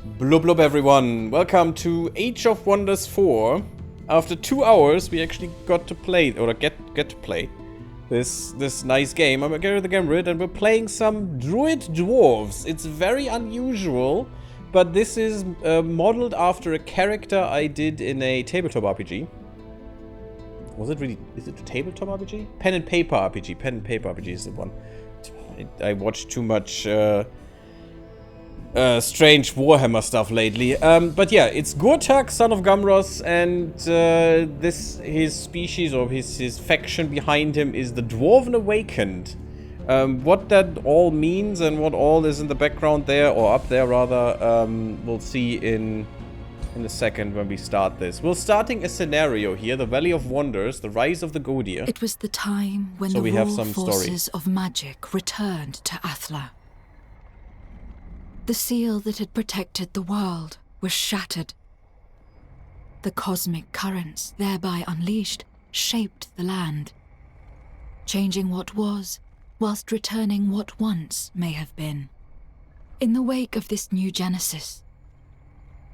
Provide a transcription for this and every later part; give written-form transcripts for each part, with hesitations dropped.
Blub blub everyone, welcome to Age of Wonders 4. After 2 hours we actually got to play, or get to play this nice game. I'm GaryTheGammarid and we're playing some Druid Dwarves. It's very unusual, but this is modeled after a character I did in a tabletop RPG. Was it really, is it a tabletop RPG? Pen and paper RPG. Pen and paper RPG is the one. I watched too much strange Warhammer stuff lately. But yeah, it's Gurthag, son of Gamros, and his species, or his faction behind him is the Dwarven Awakened. What that all means and what all is in the background there, or up there rather, we'll see in a second when we start this. We're starting a scenario here, the Valley of Wonders, the Rise of the Godir. It was the time when the raw forces of magic returned to Athla. The seal that had protected the world was shattered. The cosmic currents, thereby unleashed, shaped the land, changing what was, whilst returning what once may have been. In the wake of this new genesis,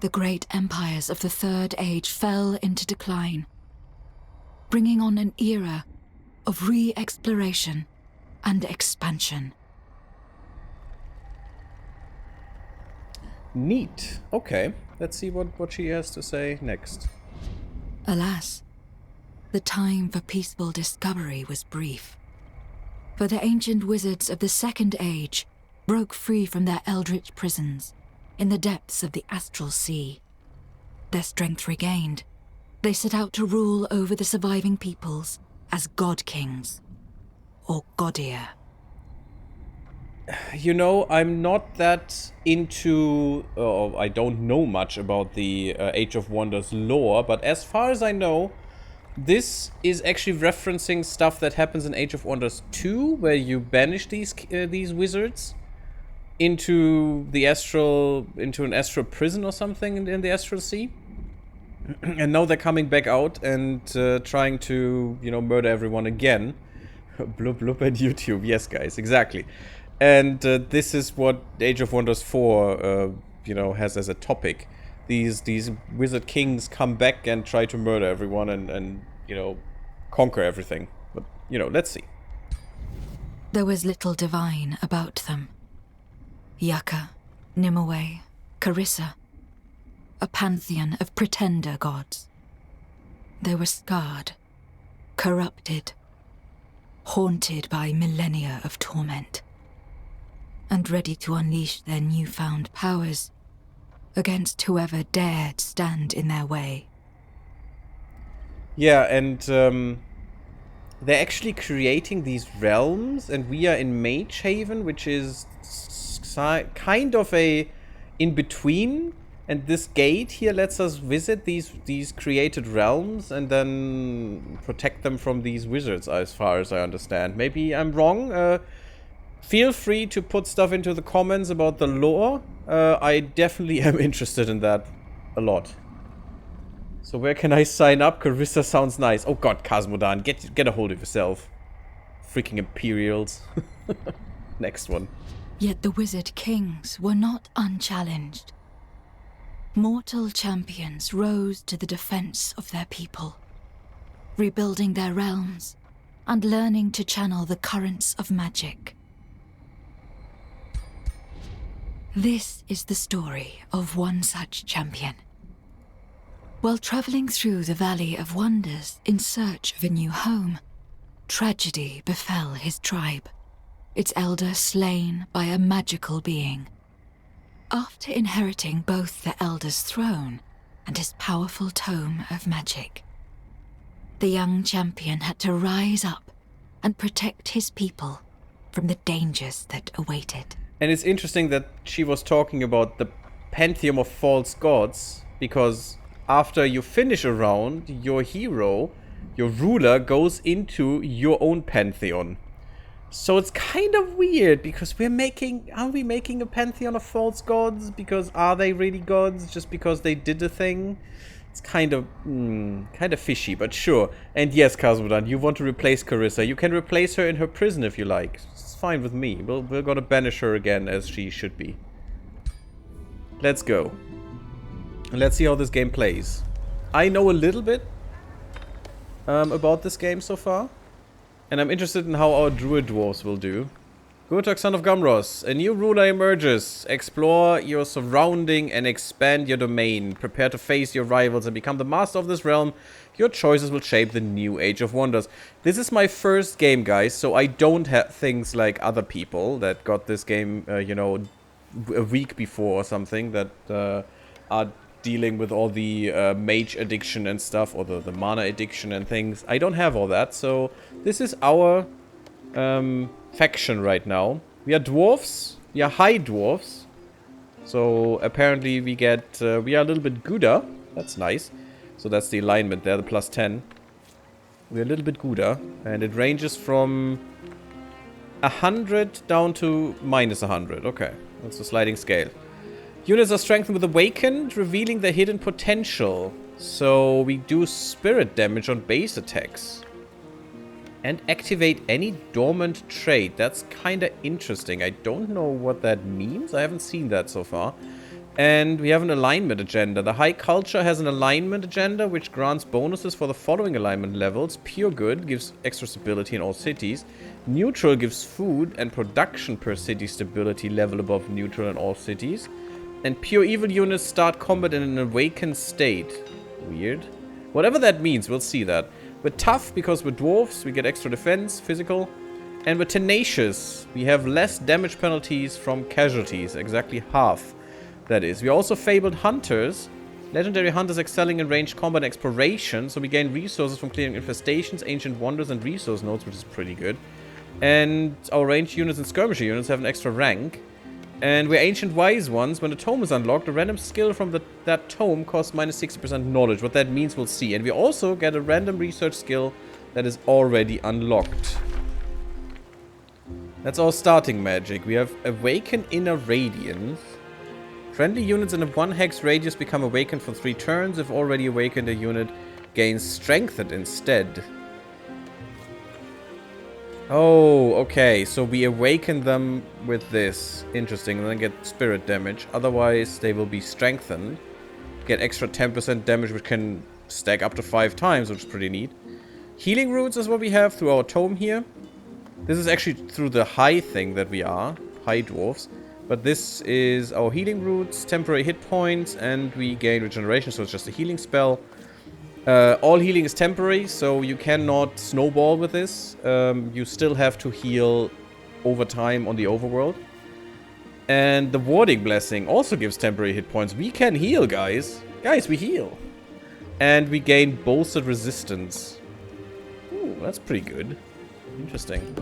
the great empires of the Third Age fell into decline, bringing on an era of re-exploration and expansion. Neat. Okay, let's see what she has to say next. Alas, the time for peaceful discovery was brief. For the ancient wizards of the Second Age broke free from their eldritch prisons in the depths of the astral sea. Their strength regained, they set out to rule over the surviving peoples as god kings, or godir. You know, I'm not that into... I don't know much about the Age of Wonders lore, but as far as I know, this is actually referencing stuff that happens in Age of Wonders 2, where you banish these wizards into an astral prison or something in the astral sea. And now they're coming back out and trying to, murder everyone again. Blub blub at YouTube. Yes, guys, exactly. And this is what Age of Wonders 4, has as a topic. These wizard kings come back and try to murder everyone and conquer everything. But, let's see. There was little divine about them. Yaka, Nimue, Carissa, a pantheon of pretender gods. They were scarred, corrupted, haunted by millennia of torment, and ready to unleash their newfound powers against whoever dared stand in their way. Yeah, and they're actually creating these realms, and we are in Mage Haven, which is kind of a in-between, and this gate here lets us visit these created realms and then protect them from these wizards, as far as I understand. Maybe I'm wrong. Feel free to put stuff into the comments about the lore. I definitely am interested in that a lot. So where can I sign up? Carissa sounds nice. Oh god, Cosmodan, get a hold of yourself. Freaking Imperials. Next one. Yet the wizard kings were not unchallenged. Mortal champions rose to the defense of their people, rebuilding their realms and learning to channel the currents of magic. This is the story of one such champion. While traveling through the Valley of Wonders in search of a new home, tragedy befell his tribe, its elder slain by a magical being. After inheriting both the elder's throne and his powerful tome of magic, the young champion had to rise up and protect his people from the dangers that awaited. And it's interesting that she was talking about the pantheon of false gods, because after you finish a round, your hero, your ruler, goes into your own pantheon. So it's kind of weird, because are we making a pantheon of false gods? Because are they really gods just because they did a thing? It's kind of fishy, but sure. And yes, Kazudan, you want to replace Carissa. You can replace her in her prison if you like. It's fine with me. We're gonna banish her again, as she should be. Let's go. Let's see how this game plays. I know a little bit about this game so far. And I'm interested in how our Druid Dwarves will do. Gurthag, son of Gamros. A new ruler emerges. Explore your surrounding and expand your domain. Prepare to face your rivals and become the master of this realm. Your choices will shape the new Age of Wonders. This is my first game, guys, so I don't have things like other people that got this game, you know, a week before or something, that are dealing with all the mage addiction and stuff, or the mana addiction and things. I don't have all that, so this is our faction right now. We are dwarves. We are high dwarves. So apparently we get, we are a little bit gooder. That's nice. So that's the alignment there, the plus 10. We're a little bit gooder. And it ranges from 100 down to minus 100. Okay, that's a sliding scale. Units are strengthened with Awakened, revealing their hidden potential. So we do spirit damage on base attacks. And activate any dormant trait. That's kind of interesting. I don't know what that means. I haven't seen that so far. And we have an alignment agenda. The High Culture has an alignment agenda, which grants bonuses for the following alignment levels. Pure Good gives extra stability in all cities. Neutral gives food and production per city stability level above neutral in all cities. And Pure Evil units start combat in an awakened state. Weird. Whatever that means, we'll see that. We're tough because we're dwarves, we get extra defense, physical. And we're tenacious. We have less damage penalties from casualties, exactly half, that is. We're also fabled hunters. Legendary hunters excelling in ranged combat and exploration, so we gain resources from clearing infestations, ancient wonders, and resource nodes, which is pretty good. And our ranged units and skirmisher units have an extra rank. And we're Ancient Wise Ones. When a tome is unlocked, a random skill from that tome costs minus 60% knowledge. What that means, we'll see. And we also get a random research skill that is already unlocked. That's our starting magic. We have Awaken Inner Radiance. Friendly units in a 1 hex radius become awakened for 3 turns. If already awakened, a unit gains Strengthened instead. Oh, okay. So we awaken them with this. Interesting. And then get spirit damage. Otherwise, they will be strengthened. Get extra 10% damage, which can stack up to 5 times, which is pretty neat. Healing roots is what we have through our tome here. This is actually through the high thing that we are. High dwarves. But this is our healing roots, temporary hit points, and we gain regeneration, so it's just a healing spell. All healing is temporary, so you cannot snowball with this. You still have to heal over time on the overworld. And the Warding Blessing also gives temporary hit points. We can heal, guys. Guys, we heal. And we gain bolstered resistance. Ooh, that's pretty good. Interesting.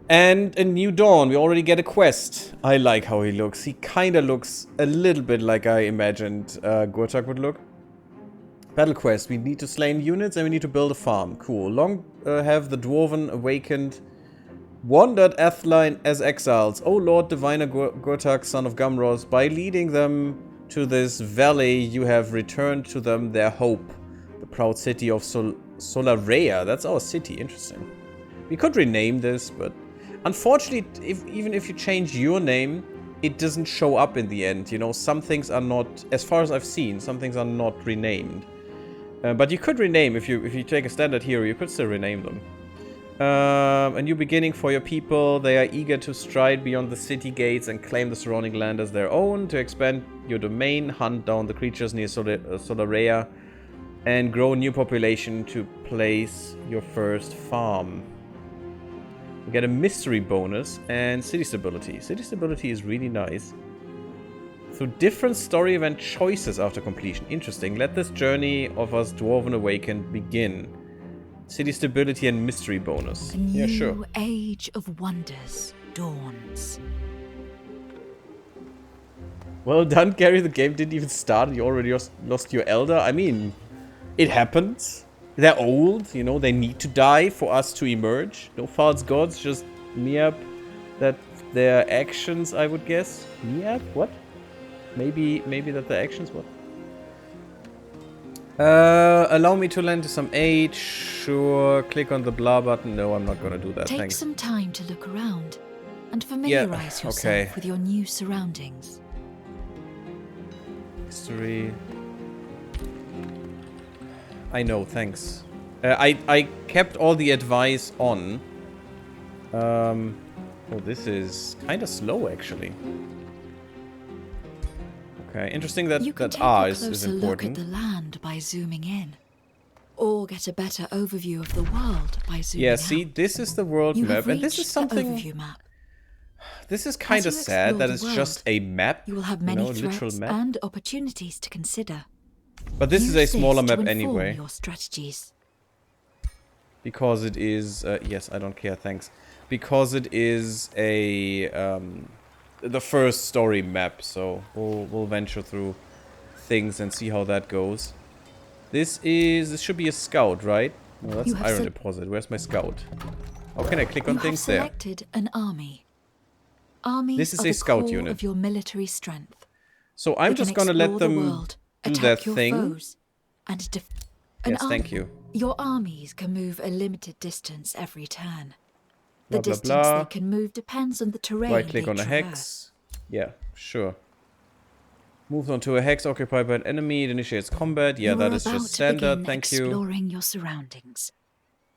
And a new dawn. We already get a quest. I like how he looks. He kind of looks a little bit like I imagined Gurthag would look. Battle quest. We need to slay units and we need to build a farm. Cool. Long have the Dwarven awakened wandered Athline as exiles. O Lord Diviner Gurthag, son of Gamros, by leading them to this valley, you have returned to them their hope. The proud city of Solarea. That's our city. Interesting. We could rename this, but unfortunately, even if you change your name, it doesn't show up in the end. You know, some things are not, as far as I've seen, some things are not renamed. But you could rename, if you take a standard hero, you could still rename them. A new beginning for your people. They are eager to stride beyond the city gates and claim the surrounding land as their own. To expand your domain, hunt down the creatures near Solarea, and grow a new population to place your first farm. We get a mystery bonus and city stability. City stability is really nice. Through different story event choices after completion. Interesting. Let this journey of us Dwarven Awakened begin. City stability and mystery bonus. A new age of wonders dawns. Well done, Gary. The game didn't even start. You already lost your elder. I mean, it happens. They're old, you know, they need to die for us to emerge. No false gods, just Miap. That their actions, I would guess. Miap? What? Maybe that their actions, what? Allow me to lend you some aid. Sure. Click on the blah button. No, I'm not gonna do that. Take some time to look around and familiarize yourself with your new surroundings. History. I know, thanks. I kept all the advice on. Oh, this is kind of slow, actually. Okay, interesting that R is important. You can take a closer look at the land by zooming in. Or get a better overview of the world by zooming out. Yeah, see, this is the world map, and this is something... Overview map. This is kind of sad that it's just a map. You will have many threats and opportunities to consider. But this is a smaller map anyway. Your strategies. Because it is... yes, I don't care, thanks. Because it is a... the first story map, so we'll venture through things and see how that goes. This should be a scout, right? No, that's an iron deposit. Where's my scout? How can I click on things there? You have selected an army. Armies this is a scout unit of your military strength. So I'm just gonna let them do their thing. Yes, thank you. Your armies can move a limited distance every turn. The distance they can move depends on the terrain. Right click on a hex. Yeah, sure. Moves onto a hex occupied by an enemy. It initiates combat. Yeah, that is just standard. Thank you. Exploring your surroundings.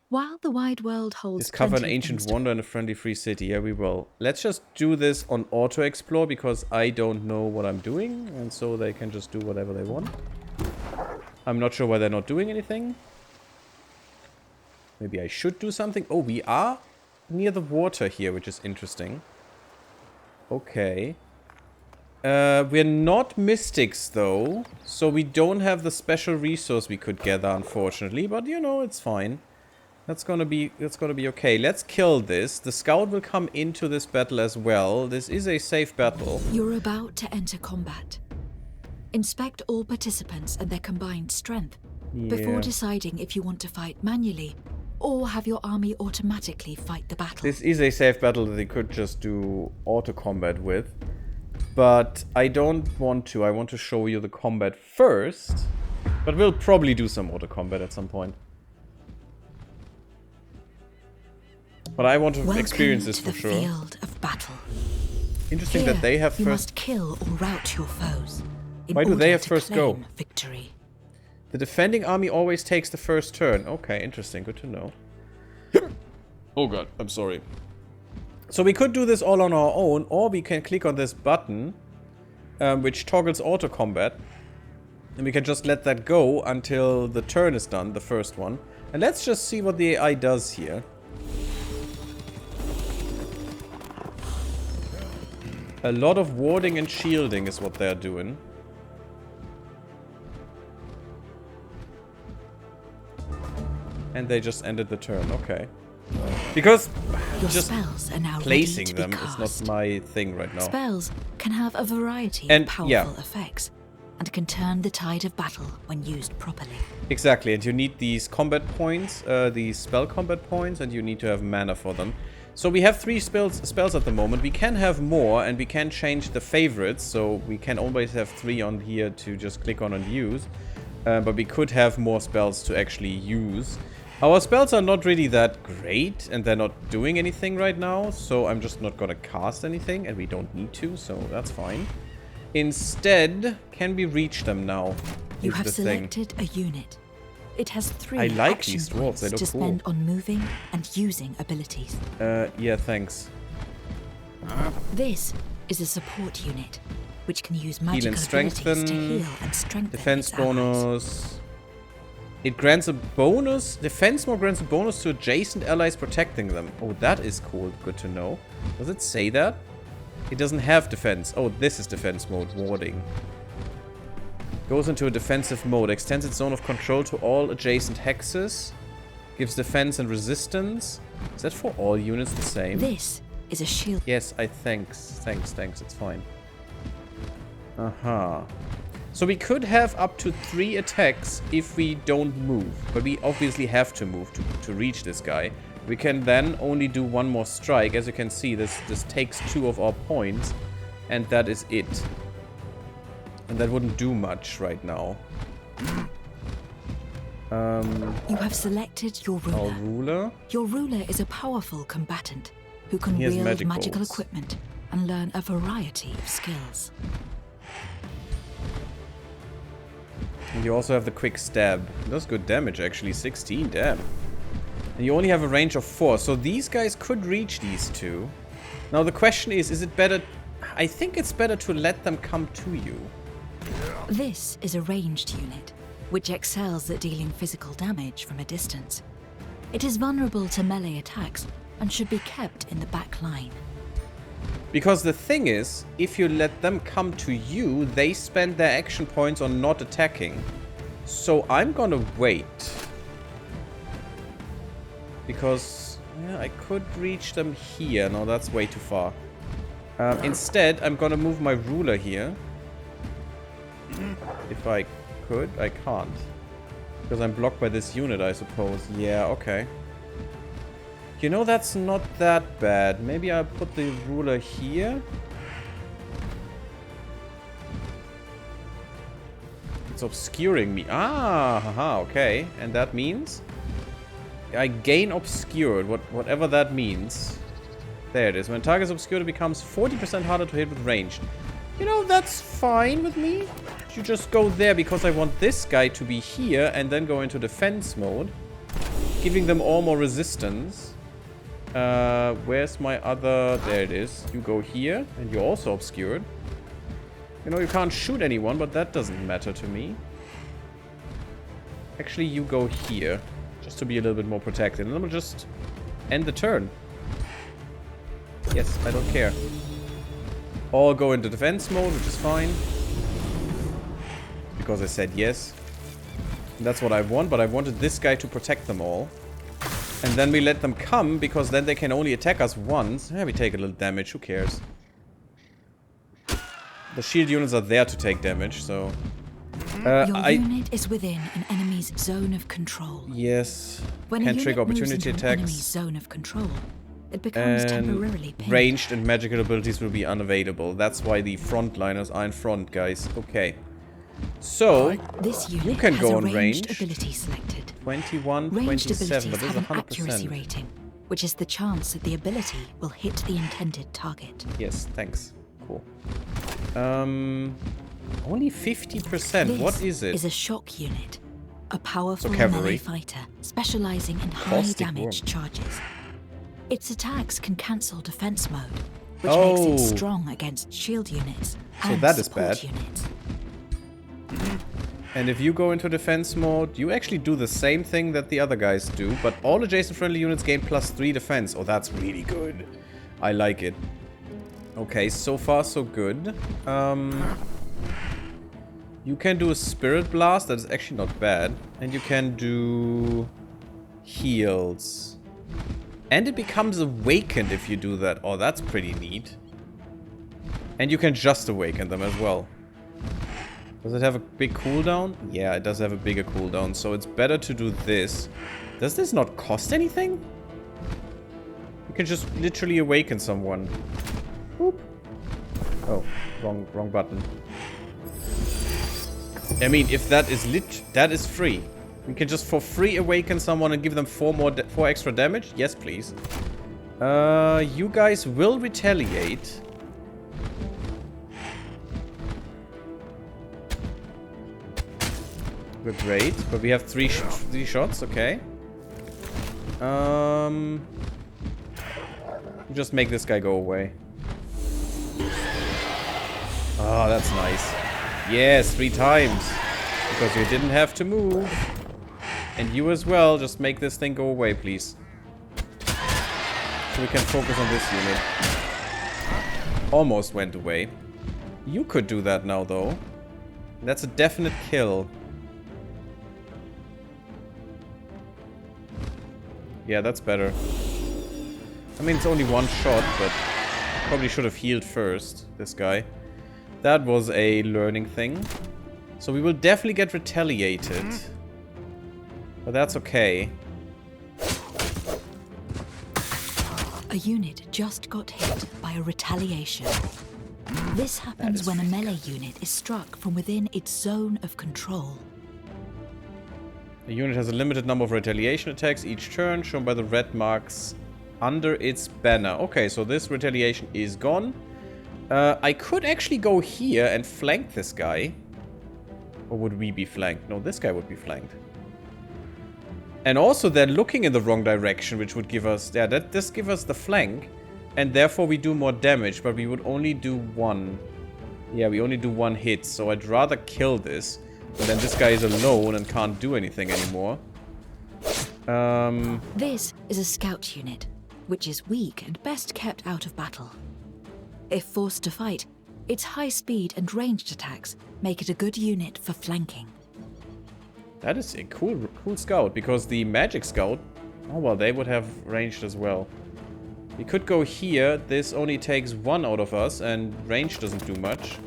While the wide world holds discover an ancient wonder in a friendly free city. Yeah, we will. Let's just do this on auto explore because I don't know what I'm doing, and so they can just do whatever they want. I'm not sure why they're not doing anything. Maybe I should do something. Oh, we are near the water here, which is interesting. Okay. We're not mystics though, so we don't have the special resource we could gather, unfortunately. But you know, it's fine. That's gonna be okay. Let's kill this. The scout will come into this battle as well. This is a safe battle. You're about to enter combat. Inspect all participants and their combined strength before deciding if you want to fight manually or have your army automatically fight the battle. This is a safe battle that they could just do auto combat with. But I don't want to. I want to show you the combat first. But we'll probably do some auto combat at some point. But I want to experience this for sure. Field of battle. Interesting that they have first. You must kill or rout your foes. Why do they have first go? Victory. The defending army always takes the first turn. Okay, interesting. Good to know. Oh god, I'm sorry. So we could do this all on our own, or we can click on this button, which toggles auto combat, and we can just let that go until the turn is done, the first one. And let's just see what the AI does here. A lot of warding and shielding is what they're doing. And they just ended the turn, okay. Because your just spells are now placing them is not my thing right now. Spells can have a variety of powerful effects and can turn the tide of battle when used properly. Exactly, and you need these combat points, these spell combat points, and you need to have mana for them. So we have 3 spells at the moment. We can have more, and we can change the favorites, so we can always have 3 on here to just click on and use. But we could have more spells to actually use. Our spells are not really that great, and they're not doing anything right now, so I'm just not gonna cast anything, and we don't need to, so that's fine. Instead, can we reach them now? You have selected a unit. It has 3 I like these dwarves, they look to spend on moving and using abilities. Yeah, thanks. This is a support unit, which can use magical abilities to heal and strengthen defense bonus. It grants a bonus. Defense mode grants a bonus to adjacent allies protecting them. Oh, that is cool. Good to know. Does it say that? It doesn't have defense. Oh, this is defense mode. Warding. Goes into a defensive mode. Extends its zone of control to all adjacent hexes. Gives defense and resistance. Is that for all units the same? This is a shield. Yes, thanks. It's fine. So we could have up to 3 attacks if we don't move. But we obviously have to move to reach this guy. We can then only do 1 more strike. As you can see, this takes 2 of our points. And that is it. And that wouldn't do much right now. You have selected your ruler. Our ruler? Your ruler is a powerful combatant who can wield magical equipment and learn a variety of skills. And you also have the quick stab. That's good damage, actually. 16, damn. And you only have a range of 4. So these guys could reach these two. Now the question is it better... I think it's better to let them come to you. This is a ranged unit, which excels at dealing physical damage from a distance. It is vulnerable to melee attacks and should be kept in the back line. Because the thing is, if you let them come to you, they spend their action points on not attacking. So I'm gonna wait. Because yeah, I could reach them here. No, that's way too far. Instead, I'm gonna move my ruler here. If I could, I can't. Because I'm blocked by this unit, I suppose. Yeah, okay. You know, that's not that bad. Maybe I'll put the ruler here. It's obscuring me. Ah, haha, okay. And that means I gain obscured, whatever that means. There it is. When target is obscured, it becomes 40% harder to hit with range. You know, that's fine with me. You just go there because I want this guy to be here and then go into defense mode. Giving them all more resistance. Where's my other... There it is. You go here and you're also obscured. You know, you can't shoot anyone, but that doesn't matter to me. Actually, you go here. Just to be a little bit more protected. And then we'll just end the turn. Yes, I don't care. All go into defense mode, which is fine. Because I said yes. And that's what I want, but I wanted this guy to protect them all. And then we let them come, because then they can only attack us once. Yeah, we take a little damage, who cares? The shield units are there to take damage, so... Your unit is within an enemy's zone of control. Yes. When Can trigger opportunity an attacks. enemy's zone of control, it becomes temporarily pinned. Ranged and magical abilities will be unavailable. That's why the frontliners are in front, guys. Okay. So, this unit you can has go a on ranged range. ability selected. 21, Ranged 27, but abilities this is have an 100%. accuracy rating, which is the chance that the ability will hit the intended target. Yes, thanks. Cool. Only 50%. What is it? This is a shock unit. A powerful cavalry. melee fighter specializing in high damage charges. Its attacks can cancel defense mode, which makes it strong against shield units and that is support bad. units. And if you go into defense mode, you actually do the same thing that the other guys do, but all adjacent friendly units gain +3 defense. Oh, that's really good. I like it. Okay, so far so good. You can do a Spirit Blast, that is actually not bad. And you can do heals. And it becomes awakened if you do that. Oh, that's pretty neat. And you can just awaken them as well. Does it have a big cooldown? Yeah, it does have a bigger cooldown, so it's better to do this. Does this not cost anything? You can just literally awaken someone. Boop. Oh, wrong button. I mean, if that is free. We can just for free awaken someone and give them 4 extra damage. Yes, please. You guys will retaliate. We're great, but we have 3 shots. Okay. Just make this guy go away. Oh, that's nice. Yes, 3 times. Because you didn't have to move. And you as well. Just make this thing go away, please. So we can focus on this unit. Almost went away. You could do that now, though. That's a definite kill. Yeah, that's better. I mean, it's only 1 shot, but probably should have healed first, this guy. That was a learning thing. So we will definitely get retaliated. But that's okay. A unit just got hit by a retaliation. This happens when a melee unit is struck from within its zone of control. The unit has a limited number of retaliation attacks each turn, shown by the red marks under its banner. Okay, so this retaliation is gone. I could actually go here and flank this guy. Or would we be flanked? No, this guy would be flanked. And also they're looking in the wrong direction, which would give us... Yeah, this gives us the flank. And therefore we do more damage, but we would only do one. Yeah, we only do one hit. So I'd rather kill this. But then this guy is alone and can't do anything anymore. This is a scout unit, which is weak and best kept out of battle. If forced to fight, its high speed and ranged attacks make it a good unit for flanking. That is a cool scout, because the magic scout... Oh, well, they would have ranged as well. We could go here. This only takes one out of us, and range doesn't do much.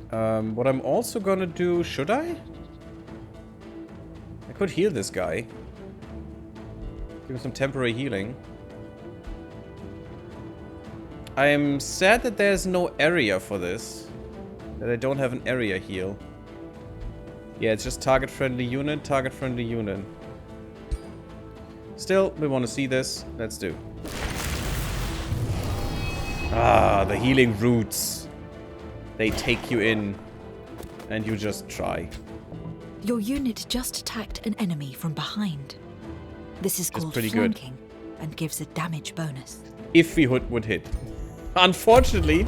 What I'm also gonna do... Should I? I could heal this guy. Give him some temporary healing. I am sad that there's no area for this. That I don't have an area heal. Yeah, it's just target-friendly unit, target-friendly unit. Still, we want to see this. Let's do. Ah, the healing roots. They take you in. And you just try. Your unit just attacked an enemy from behind. This is called flanking and gives a damage bonus. If we would hit. Unfortunately,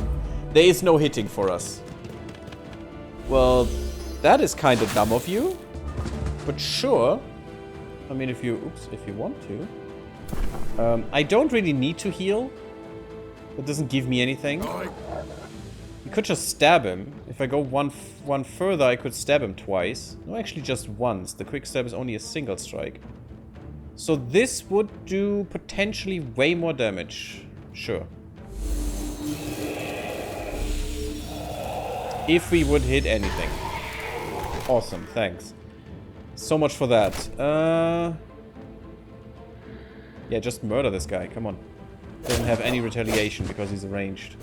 there is no hitting for us. Well, that is kind of dumb of you. But sure. I mean, if you want to. I don't really need to heal. That doesn't give me anything. You could just stab him. If I go one further, I could stab him twice. No, actually just once. The quick stab is only a single strike. So this would do potentially way more damage. Sure. If we would hit anything. Awesome, thanks. So much for that. Yeah, just murder this guy. Come on. Doesn't have any retaliation because he's ranged.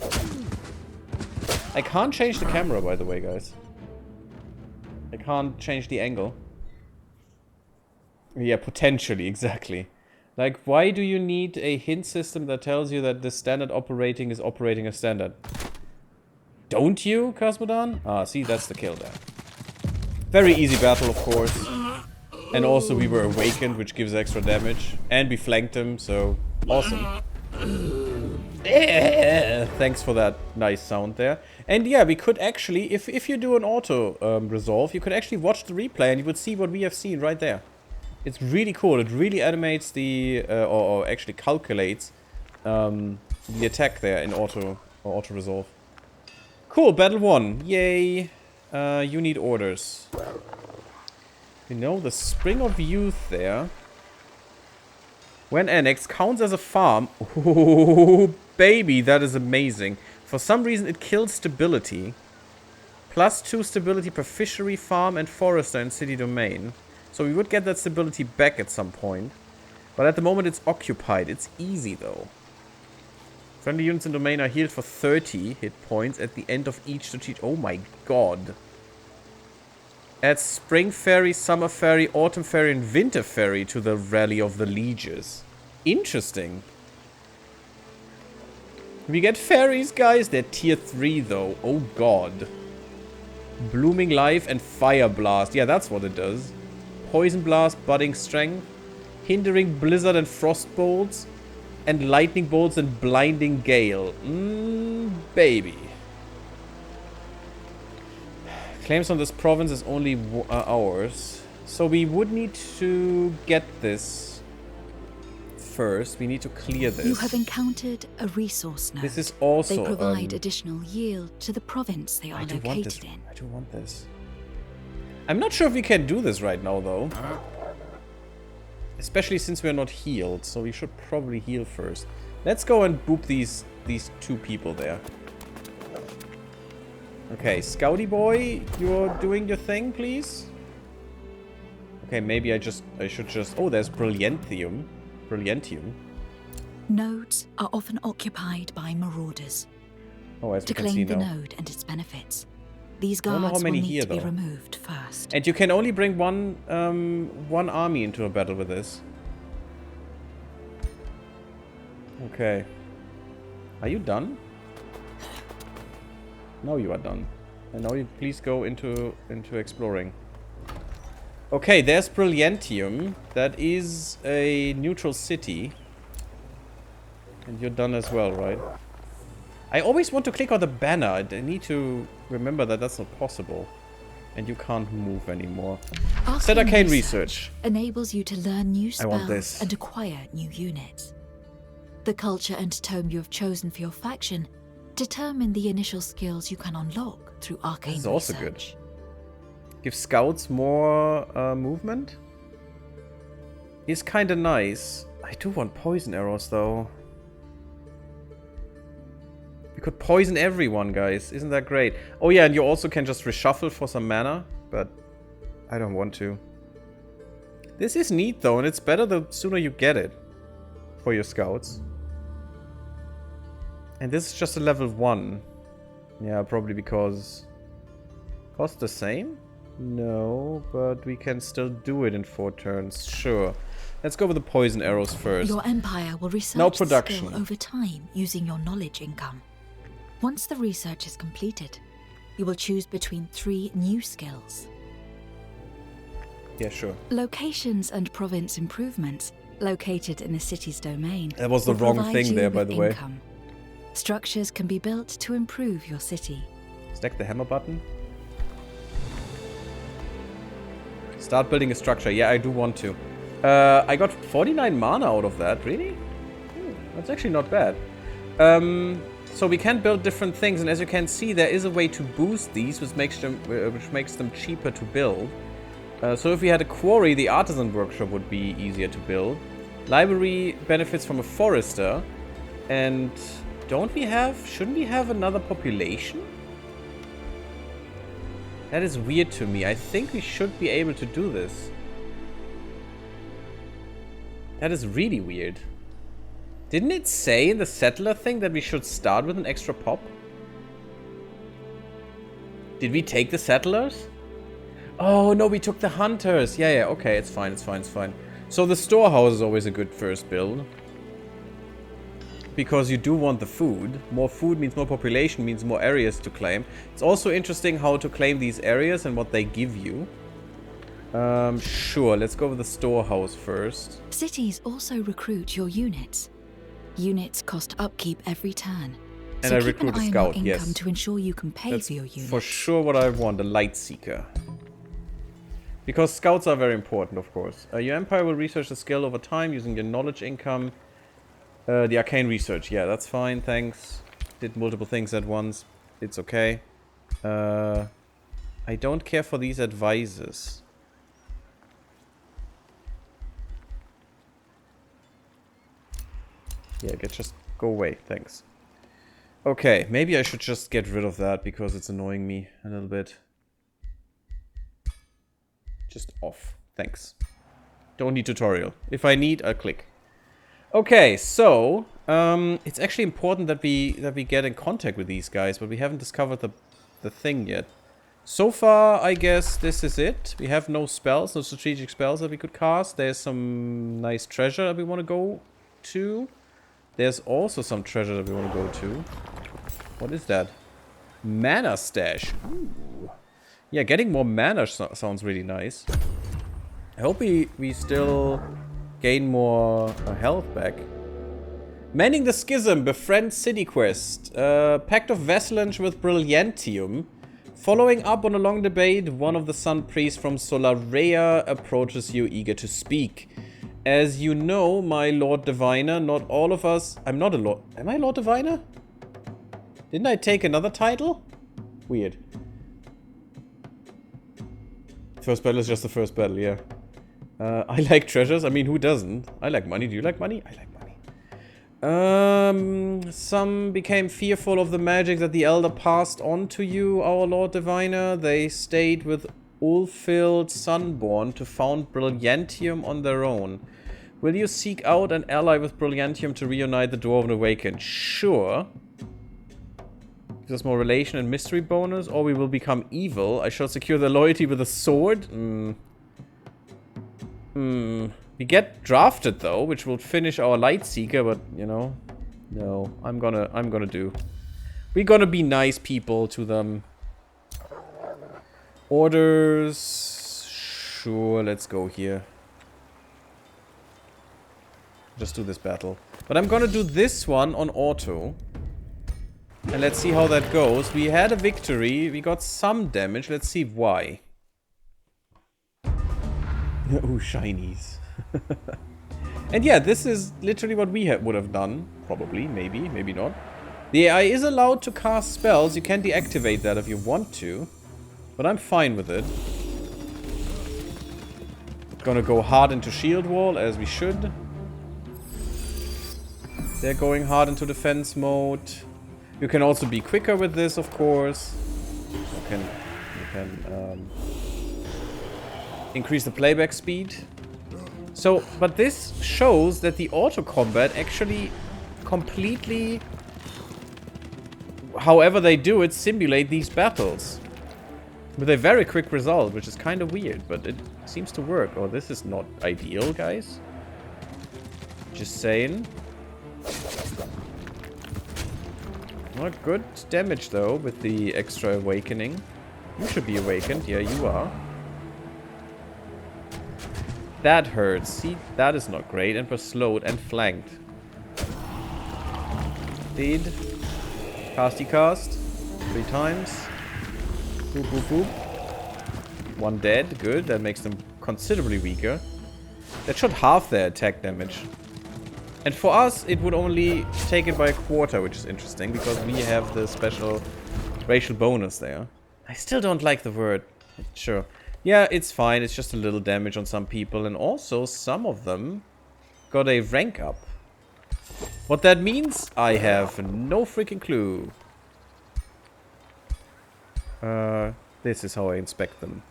I can't change the camera, by the way, guys. I can't change the angle. Yeah, potentially, exactly. Like, why do you need a hint system that tells you that the standard operating is operating as standard? Don't you, Cosmodan? Ah, see, that's the kill there. Very easy battle, of course. And also we were awakened, which gives extra damage. And we flanked him, so awesome. Thanks for that nice sound there. And yeah, we could actually, if you do an auto resolve, you could actually watch the replay and you would see what we have seen right there. It's really cool. It really animates the, or actually calculates the attack there in auto resolve. Cool, battle 1. Yay. You need orders. You know, the Spring of Youth there. When annexed, counts as a farm. Oh, baby, that is amazing. For some reason, it kills stability. +2 stability per fishery, farm, and forester in city domain. So we would get that stability back at some point. But at the moment, it's occupied. It's easy, though. Friendly units in domain are healed for 30 hit points at the end of each strategic... Oh my god. Add Spring Fairy, Summer Fairy, Autumn Fairy, and Winter Fairy to the Rally of the Lieges. Interesting. We get fairies, guys. They're tier 3, though. Oh god. Blooming Life and Fire Blast. Yeah, that's what it does. Poison Blast, Budding Strength. Hindering Blizzard and Frost Bolts. And Lightning Bolts and Blinding Gale. Baby. Claims on this province is only ours. So we would need to get this first. We need to clear this. You have encountered a resource node. This is also... They provide additional yield to the province they are located in. I do want this. I'm not sure if we can do this right now, though. Especially since we're not healed. So we should probably heal first. Let's go and boop these 2 people there. Okay, Scouty boy, you're doing your thing, please. Okay, maybe I should just... Oh, there's Brilliantium. Nodes are often occupied by marauders. Oh, as we can see now. To claim the node and its benefits, these guards will need to be removed first. And you can only bring one army into a battle with this. Okay. Are you done? No, you are done. And now you please go into exploring. Okay, there's Brilliantium. That is a neutral city. And you're done as well, right? I always want to click on the banner. I need to remember that that's not possible. And you can't move anymore. Set Arcane Research. Enables you to learn new spells and acquire new units. The culture and tome you have chosen for your faction determine the initial skills you can unlock through Arcane Research. This is also good. Give scouts more movement. Is kind of nice. I do want poison arrows though. We could poison everyone, guys. Isn't that great? Oh yeah, and you also can just reshuffle for some mana, but I don't want to. This is neat though, and it's better the sooner you get it for your scouts. And this is just a level 1. Yeah, probably because... Cost the same? No, but we can still do it in 4 turns. Sure. Let's go with the poison arrows first. Your empire will research the skill over time using your knowledge income. Once the research is completed, you will choose between 3 new skills. Yeah, sure. Locations and province improvements located in the city's domain. That was the wrong thing there, by the way. Structures can be built to improve your city. Stack the hammer button. Start building a structure. Yeah, I do want to. I got 49 mana out of that. Really? That's actually not bad. So we can build different things, and as you can see, there is a way to boost these, which makes them cheaper to build. So if we had a quarry, the artisan workshop would be easier to build. Library benefits from a forester, and shouldn't we have another population? That is weird to me. I think we should be able to do this. That is really weird. Didn't it say in the settler thing that we should start with an extra pop? Did we take the settlers? Oh, no, we took the hunters. Yeah, okay, it's fine. So the storehouse is always a good first build. Because you do want the food. More food means more population, means more areas to claim. It's also interesting how to claim these areas and what they give you. Sure, let's go with the storehouse first. Cities also recruit your units. Units cost upkeep every turn. And so I recruit a scout, yes. To ensure you can pay for your units. For sure what I want, a light seeker. Because scouts are very important, of course. Your empire will research the skill over time using your knowledge income. The arcane research, yeah, that's fine, thanks. Did multiple things at once. It's okay. I don't care for these advisors. Yeah, just go away, thanks. Okay, maybe I should just get rid of that because it's annoying me a little bit. Just off, thanks. Don't need tutorial. If I need, I'll click. Okay, so it's actually important that we get in contact with these guys, but we haven't discovered the thing yet. So far, I guess this is it. We have no spells, no strategic spells that we could cast. There's some nice treasure that we want to go to. There's also some treasure that we want to go to. What is that? Mana stash. Ooh. Yeah, getting more mana sounds really nice. I hope we still gain more health back. Mending the Schism, befriend city quest. Pact of Vassalage with Brilliantium. Following up on a long debate, one of the Sun Priests from Solarea approaches you eager to speak. As you know, my Lord Diviner, not all of us... I'm not a Lord... Am I Lord Diviner? Didn't I take another title? Weird. First battle is just the first battle, yeah. I like treasures. I mean, who doesn't? I like money. Do you like money? I like money. Some became fearful of the magic that the Elder passed on to you, our Lord Diviner. They stayed with Ulfhild Sunborn to found Brilliantium on their own. Will you seek out and ally with Brilliantium to reunite the Dwarven Awakened? Sure. Gives us more relation and mystery bonus, or we will become evil. I shall secure their loyalty with a sword. We get drafted though, which will finish our light seeker, but you know, no, I'm gonna do. We're gonna be nice people to them. Orders. Sure, let's go here. Just do this battle. But I'm gonna do this one on auto. And let's see how that goes. We had a victory. We got some damage. Let's see why. Oh, shinies. And yeah, this is literally what we would have done. Probably, maybe, maybe not. The AI is allowed to cast spells. You can deactivate that if you want to. But I'm fine with it. Gonna go hard into shield wall, as we should. They're going hard into defense mode. You can also be quicker with this, of course. You can increase the playback speed. So, but this shows that the auto combat actually completely, however they do it, simulate these battles. With a very quick result, which is kind of weird, but it seems to work. Oh, this is not ideal, guys. Just saying. Not good damage, though, with the extra awakening. You should be awakened. Yeah, you are. That hurts. See, that is not great. And we're slowed and flanked. Deed. Casty cast. 3 times. Boop, boop, boop. 1 dead. Good. That makes them considerably weaker. That should halve their attack damage. And for us, it would only take it by a quarter, which is interesting, because we have the special racial bonus there. I still don't like the word. Sure. Yeah, it's fine. It's just a little damage on some people. And also, some of them got a rank up. What that means, I have no freaking clue. This is how I inspect them.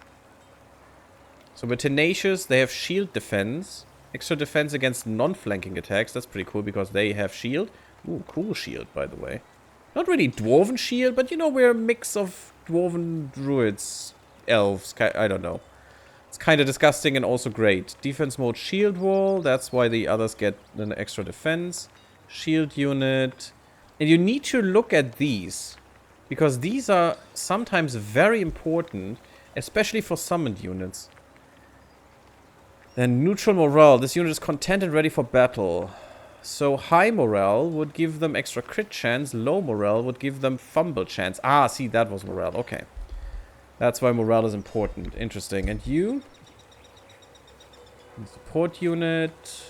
So with Tenacious, they have shield defense. Extra defense against non-flanking attacks. That's pretty cool because they have shield. Ooh, cool shield, by the way. Not really dwarven shield, but you know, we're a mix of dwarven druids, elves. I don't know. It's kind of disgusting and also great. Defense mode shield wall. That's why the others get an extra defense. Shield unit. And you need to look at these, because these are sometimes very important, especially for summoned units. Then neutral morale. This unit is content and ready for battle. So high morale would give them extra crit chance. Low morale would give them fumble chance. Ah, see, that was morale. Okay. That's why morale is important. Interesting. And you? Support unit.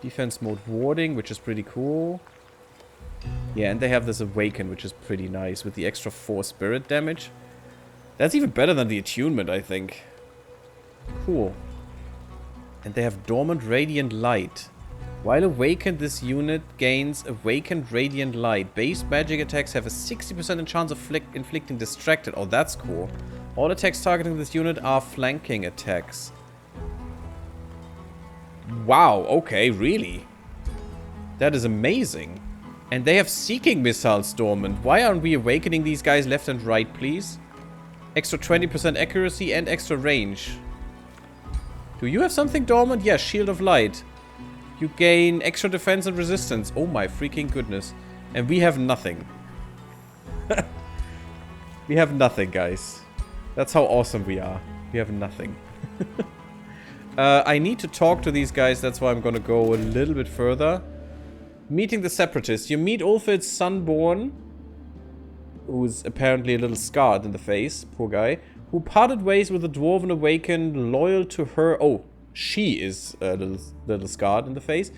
Defense mode warding, which is pretty cool. Yeah, and they have this awaken, which is pretty nice with the extra 4 spirit damage. That's even better than the attunement, I think. Cool. And they have Dormant Radiant Light. While awakened, this unit gains Awakened Radiant Light. Base magic attacks have a 60% chance of inflicting distracted. Oh, that's cool. All attacks targeting this unit are flanking attacks. Wow, okay, really? That is amazing. And they have Seeking Missiles dormant. Why aren't we awakening these guys left and right, please? Extra 20% accuracy and extra range. Do you have something dormant? Yeah, Shield of Light. You gain extra defense and resistance. Oh my freaking goodness. And we have nothing. We have nothing, guys. That's how awesome we are. We have nothing. I need to talk to these guys. That's why I'm gonna go a little bit further. Meeting the Separatists. You meet Ulfhed's Sunborn, who's apparently a little scarred in the face. Poor guy. Who parted ways with the Dwarven Awakened, loyal to her. Oh, she is a little scarred in the face.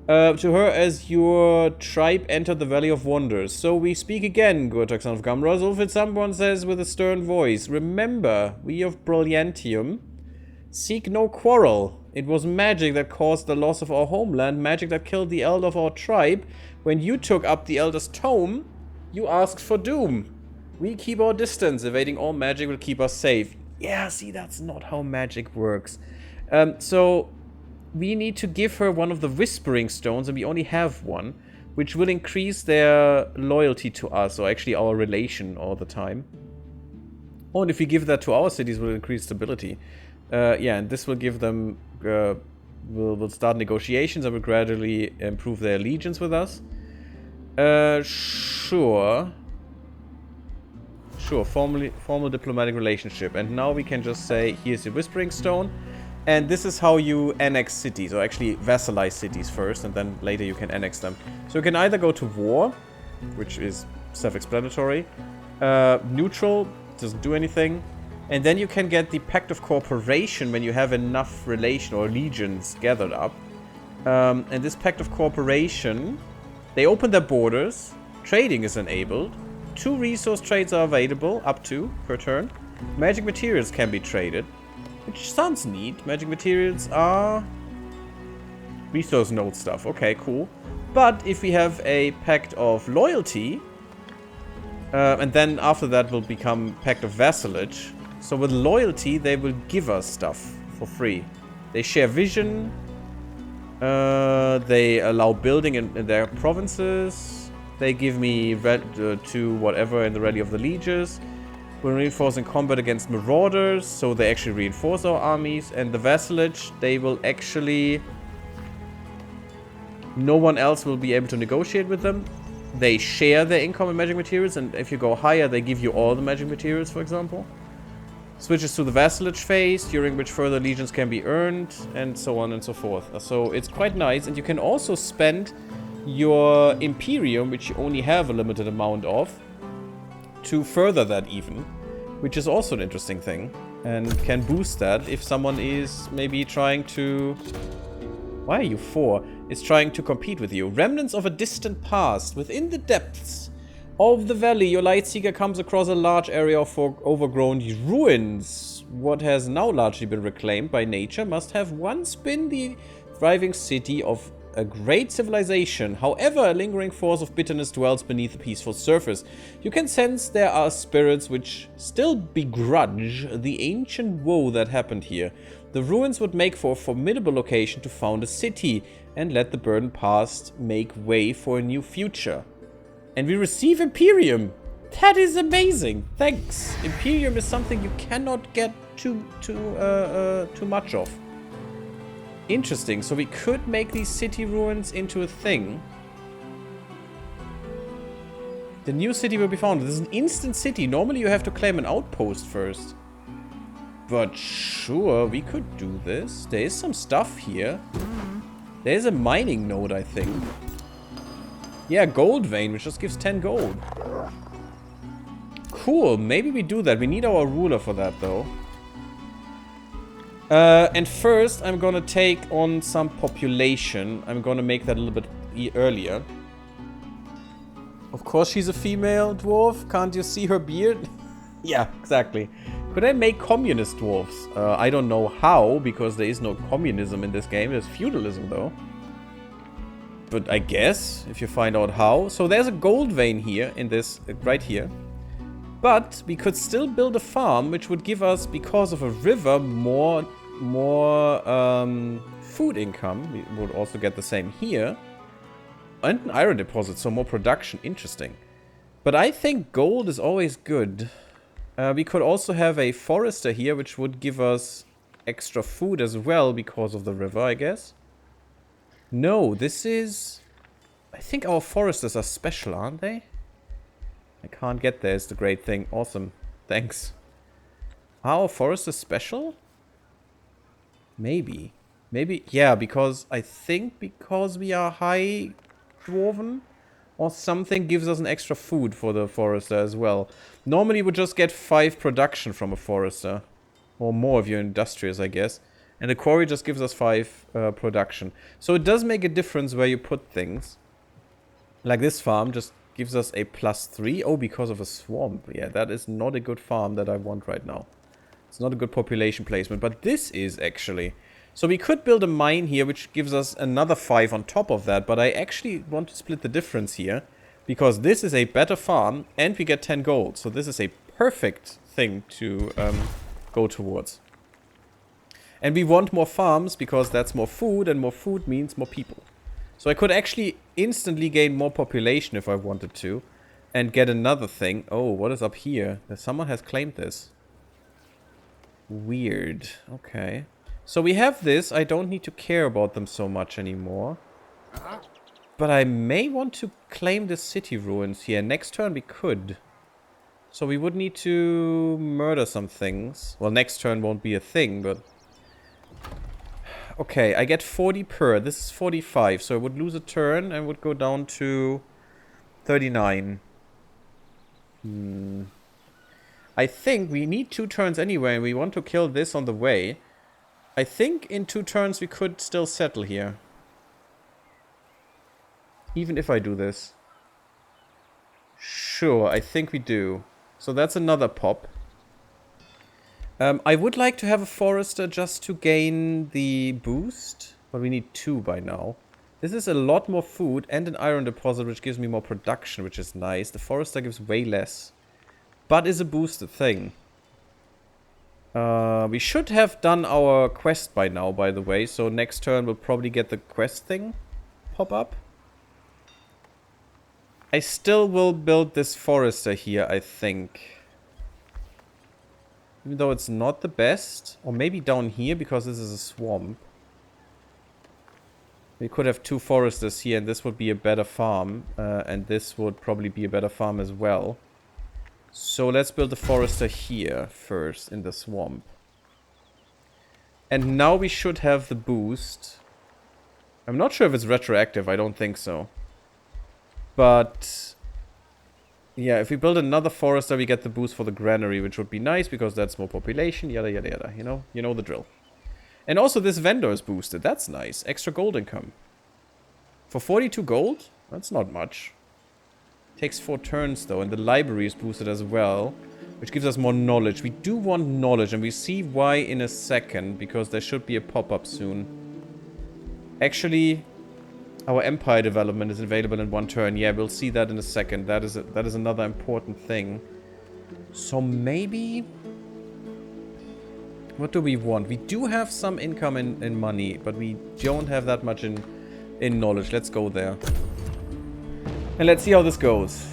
To her as your tribe entered the Valley of Wonders. So we speak again, Gurthag, son of Gamras. Ulfhed Sunborn says with a stern voice, remember, we of Brilliantium seek no quarrel. It was magic that caused the loss of our homeland, magic that killed the elder of our tribe. When you took up the elder's tome, you asked for doom. We keep our distance. Evading all magic will keep us safe. Yeah, see, that's not how magic works. So, we need to give her one of the Whispering Stones, and we only have one, which will increase their loyalty to us, or actually our relation all the time. Oh, and if we give that to our cities, we'll increase stability. Yeah, and this will give them... we'll start negotiations and will gradually improve their allegiance with us. Sure. Sure, formal diplomatic relationship. And now we can just say, here's your Whispering Stone. And this is how you annex cities, or actually vassalize cities first, and then later you can annex them. So you can either go to war, which is self-explanatory. Neutral, doesn't do anything. And then you can get the Pact of Cooperation when you have enough relation or legions gathered up. And this Pact of Cooperation, they open their borders, trading is enabled, 2 resource trades are available, up to, per turn. Magic materials can be traded, which sounds neat. Magic materials are resource node stuff, okay, cool. But if we have a Pact of Loyalty, and then after that will become Pact of Vassalage. So with Loyalty, they will give us stuff for free. They share vision. They allow building in their provinces. They give me to whatever in the Rally of the Lieges. We're reinforcing combat against marauders, so they actually reinforce our armies. And the vassalage, they will actually... No one else will be able to negotiate with them. They share their income in magic materials, and if you go higher, they give you all the magic materials, for example. Switches to the vassalage phase, during which further legions can be earned, and so on and so forth. So it's quite nice, and you can also spend your Imperium, which you only have a limited amount of, to further that even, which is also an interesting thing, and can boost that if someone is maybe trying to... Why are you 4? Is trying to compete with you. Remnants of a distant past. Within the depths of the valley, your Lightseeker comes across a large area of overgrown ruins. What has now largely been reclaimed by nature must have once been the thriving city of a great civilization. However, a lingering force of bitterness dwells beneath the peaceful surface. You can sense there are spirits which still begrudge the ancient woe that happened here. The ruins would make for a formidable location to found a city and let the burdened past make way for a new future. And we receive Imperium. That is amazing. Thanks. Imperium is something you cannot get too much of. Interesting. So we could make these city ruins into a thing. The new city will be found. This is an instant city. Normally you have to claim an outpost first. But sure, we could do this. There is some stuff here. There's a mining node, I think. Yeah, gold vein, which just gives 10 gold. Cool, maybe we do that. We need our ruler for that, though. And first, I'm gonna take on some population. I'm gonna make that a little bit earlier. Of course, she's a female dwarf. Can't you see her beard? Yeah, exactly. Could I make communist dwarves? I don't know how, because there is no communism in this game. There's feudalism, though. But I guess, if you find out how. So there's a gold vein here, in this, right here. But we could still build a farm, which would give us, because of a river, more food income. We would also get the same here. And an iron deposit, so more production. Interesting. But I think gold is always good. We could also have a forester here, which would give us extra food as well because of the river, I guess. No, this is... I think our foresters are special, aren't they? I can't get there is the great thing. Awesome. Thanks. Are our foresters special? Maybe. Maybe, yeah, because I think because we are high dwarven or something gives us an extra food for the forester as well. Normally we just get 5 production from a forester. Or more if you're industrious, I guess. And the quarry just gives us 5 production. So it does make a difference where you put things. Like this farm just gives us a +3. Oh, because of a swamp. Yeah, that is not a good farm that I want right now. It's not a good population placement. But this is actually... So we could build a mine here, which gives us another 5 on top of that. But I actually want to split the difference here. Because this is a better farm, and we get 10 gold. So this is a perfect thing to go towards. And we want more farms, because that's more food, and more food means more people. So I could actually instantly gain more population if I wanted to. And get another thing. Oh, what is up here? Someone has claimed this. Weird. Okay. So we have this. I don't need to care about them so much anymore. But I may want to claim the city ruins here. Next turn we could. So we would need to murder some things. Well, next turn won't be a thing, but... Okay, I get 40 per. This is 45, so I would lose a turn and would go down to 39. I think we need 2 turns anyway, and we want to kill this on the way. I think in 2 turns we could still settle here. Even if I do this. Sure, I think we do. So that's another pop. I would like to have a forester just to gain the boost. But we need 2 by now. This is a lot more food and an iron deposit, which gives me more production, which is nice. The forester gives way less. But is a boosted thing. We should have done our quest by now, by the way. So next turn we'll probably get the quest thing pop up. I still will build this forester here, I think. Even though it's not the best. Or maybe down here, because this is a swamp. We could have 2 foresters here, and this would be a better farm. And this would probably be a better farm as well. So let's build the forester here first, in the swamp. And now we should have the boost. I'm not sure if it's retroactive, I don't think so. But... yeah, if we build another forester, we get the boost for the granary, which would be nice, because that's more population, yada yada yada, you know the drill. And also this vendor is boosted, that's nice. Extra gold income. For 42 gold? That's not much. Takes 4 turns though, and the library is boosted as well, which gives us more knowledge. We do want knowledge, and we see why in a second, because there should be a pop-up soon. Actually, our empire development is available in 1 turn. Yeah, we'll see that in a second. That is another important thing. So maybe... what do we want? We do have some income in money, but we don't have that much in knowledge. Let's go there. And let's see how this goes.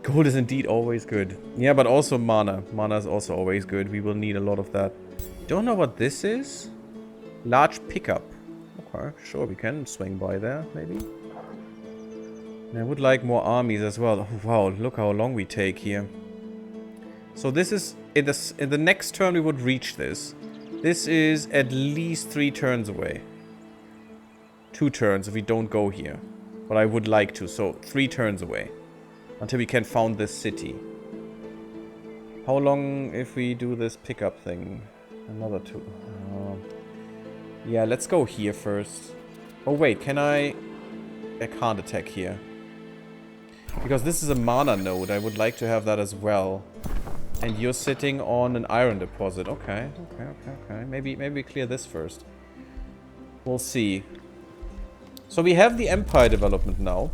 Gold is indeed always good. Yeah, but also mana. Mana is also always good. We will need a lot of that. Don't know what this is. Large pickup. Okay, sure, we can swing by there, maybe. And I would like more armies as well. Oh, wow, look how long we take here. So this is... in the next turn we would reach this. This is at least 3 turns away. 2 turns if we don't go here. But I would like to, so 3 turns away. Until we can found this city. How long if we do this pickup thing? Another 2. Yeah, let's go here first. Oh wait, can I can't attack here. Because this is a mana node, I would like to have that as well. And you're sitting on an iron deposit. Okay. Maybe we clear this first. We'll see. So we have the empire development now.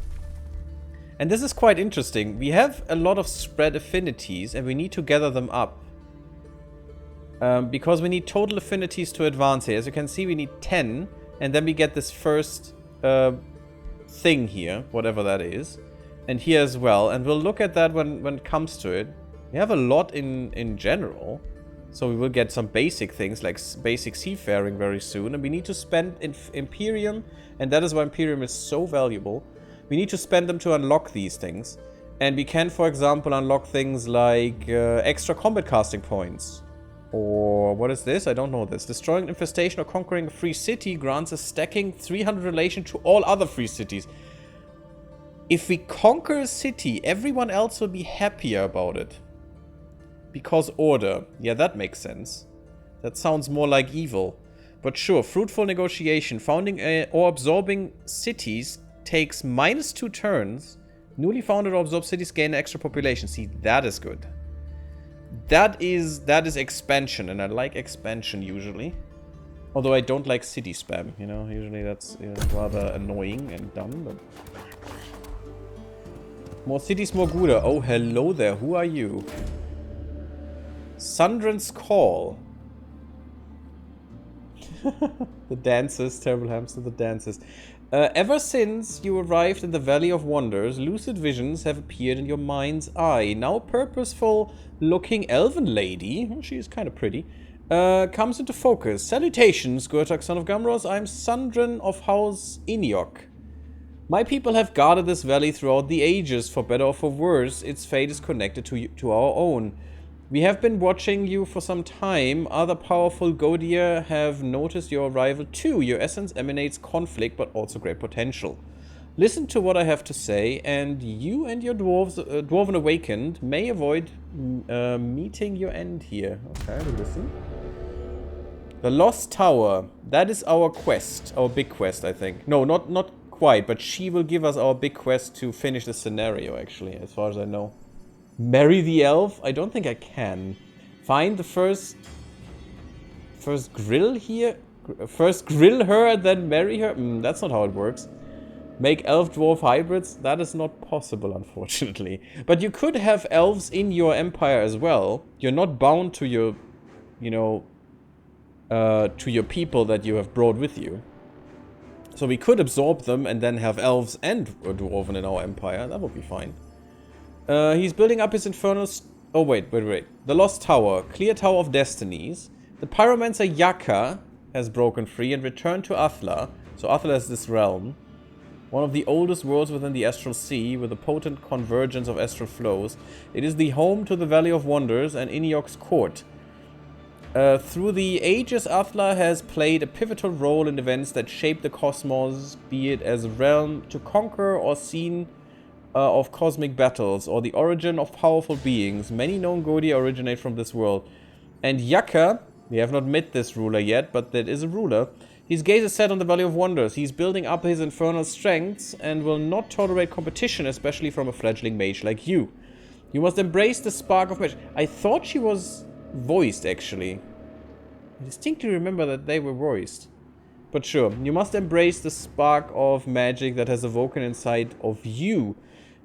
And this is quite interesting. We have a lot of spread affinities, and we need to gather them up. Because we need total affinities to advance here. As you can see, we need 10. And then we get this first thing here, whatever that is. And here as well. And we'll look at that when it comes to it. We have a lot in general. So we will get some basic things, like basic seafaring very soon. And we need to spend Imperium. And that is why Imperium is so valuable. We need to spend them to unlock these things. And we can, for example, unlock things like extra combat casting points. Or what is this? I don't know this. Destroying an infestation or conquering a free city grants a stacking 300 relation to all other free cities. If we conquer a city, everyone else will be happier about it. Because order. Yeah, that makes sense. That sounds more like evil. But sure, fruitful negotiation. Founding or absorbing cities takes -2 turns. Newly founded or absorbed cities gain extra population. See, that is good. That is expansion, and I like expansion usually. Although I don't like city spam, you know. Usually that's rather annoying and dumb, but... more cities, more Gouda. Oh, hello there. Who are you? Sundren's Call. The dances, terrible hamster, the dances. Ever since you arrived in the Valley of Wonders, lucid visions have appeared in your mind's eye. Now purposeful looking elven lady, she is kind of pretty, comes into focus. Salutations, Gurthag, son of Gamros. I'm Sundren of House Iniok. My people have guarded this valley throughout the ages, for better or for worse. Its fate is connected to our own. We have been watching you for some time. Other powerful Godia have noticed your arrival too. Your essence emanates conflict, but also great potential. Listen to what I have to say, and you and your Dwarven Awakened may avoid meeting your end here. Okay, we'll listen. The Lost Tower. That is our quest. Our big quest, I think. No, not quite, but she will give us our big quest to finish the scenario, actually, as far as I know. Marry the elf? I don't think I can. Find the first grill here? First grill her, then marry her? That's not how it works. Make elf-dwarf hybrids? That is not possible, unfortunately. But you could have elves in your empire as well. You're not bound to your, you know, to your people that you have brought with you. So we could absorb them and then have elves and a dwarven in our empire. That would be fine. He's building up his infernal... Oh, wait. The Lost Tower. Clear Tower of Destinies. The pyromancer Yaka has broken free and returned to Athla. So Athla is this realm. One of the oldest worlds within the Astral Sea, with a potent convergence of astral flows. It is the home to the Valley of Wonders and Iniok's court. Through the ages, Athla has played a pivotal role in events that shape the cosmos, be it as a realm to conquer or scene of cosmic battles, or the origin of powerful beings. Many known Godia originate from this world. And Yaka, we have not met this ruler yet, but that is a ruler. His gaze is set on the Valley of Wonders. He's building up his infernal strengths and will not tolerate competition, especially from a fledgling mage like you. You must embrace the spark of magic. I thought she was voiced, actually. I distinctly remember that they were voiced. But sure, you must embrace the spark of magic that has awoken inside of you.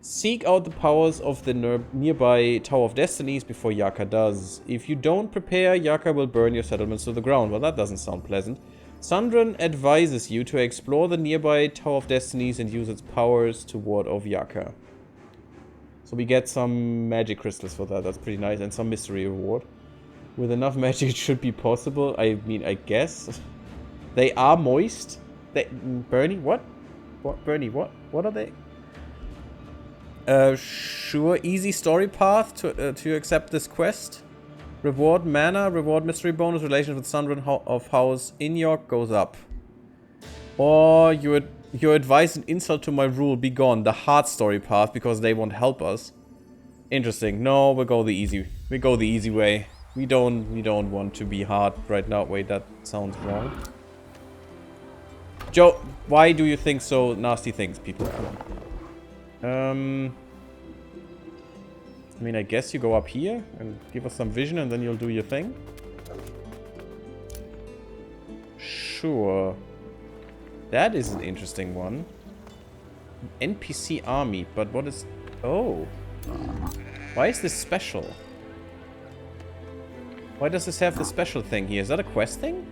Seek out the powers of the nearby Tower of Destinies before Yaka does. If you don't prepare, Yaka will burn your settlements to the ground. Well, that doesn't sound pleasant. Sundran advises you to explore the nearby Tower of Destinies and use its powers to ward off Yaka. So we get some magic crystals for that. That's pretty nice. And some mystery reward. With enough magic, it should be possible. I mean, I guess. They are moist. Bernie, what? What? Bernie, what? What are they? Sure. Easy story path to accept this quest. Reward mana, reward mystery bonus, relation with Sundran of House Iniok goes up. Or your advice and insult to my rule, be gone. The hard story path, because they won't help us. Interesting. No, we'll go the easy. We go the easy way. We don't want to be hard right now. Wait, that sounds wrong. Joe, why do you think so nasty things, people? Come on. I mean, I guess you go up here and give us some vision and then you'll do your thing. Sure. That is an interesting one. NPC army, but what is... Oh. Why is this special? Why does this have the special thing here? Is that a quest thing?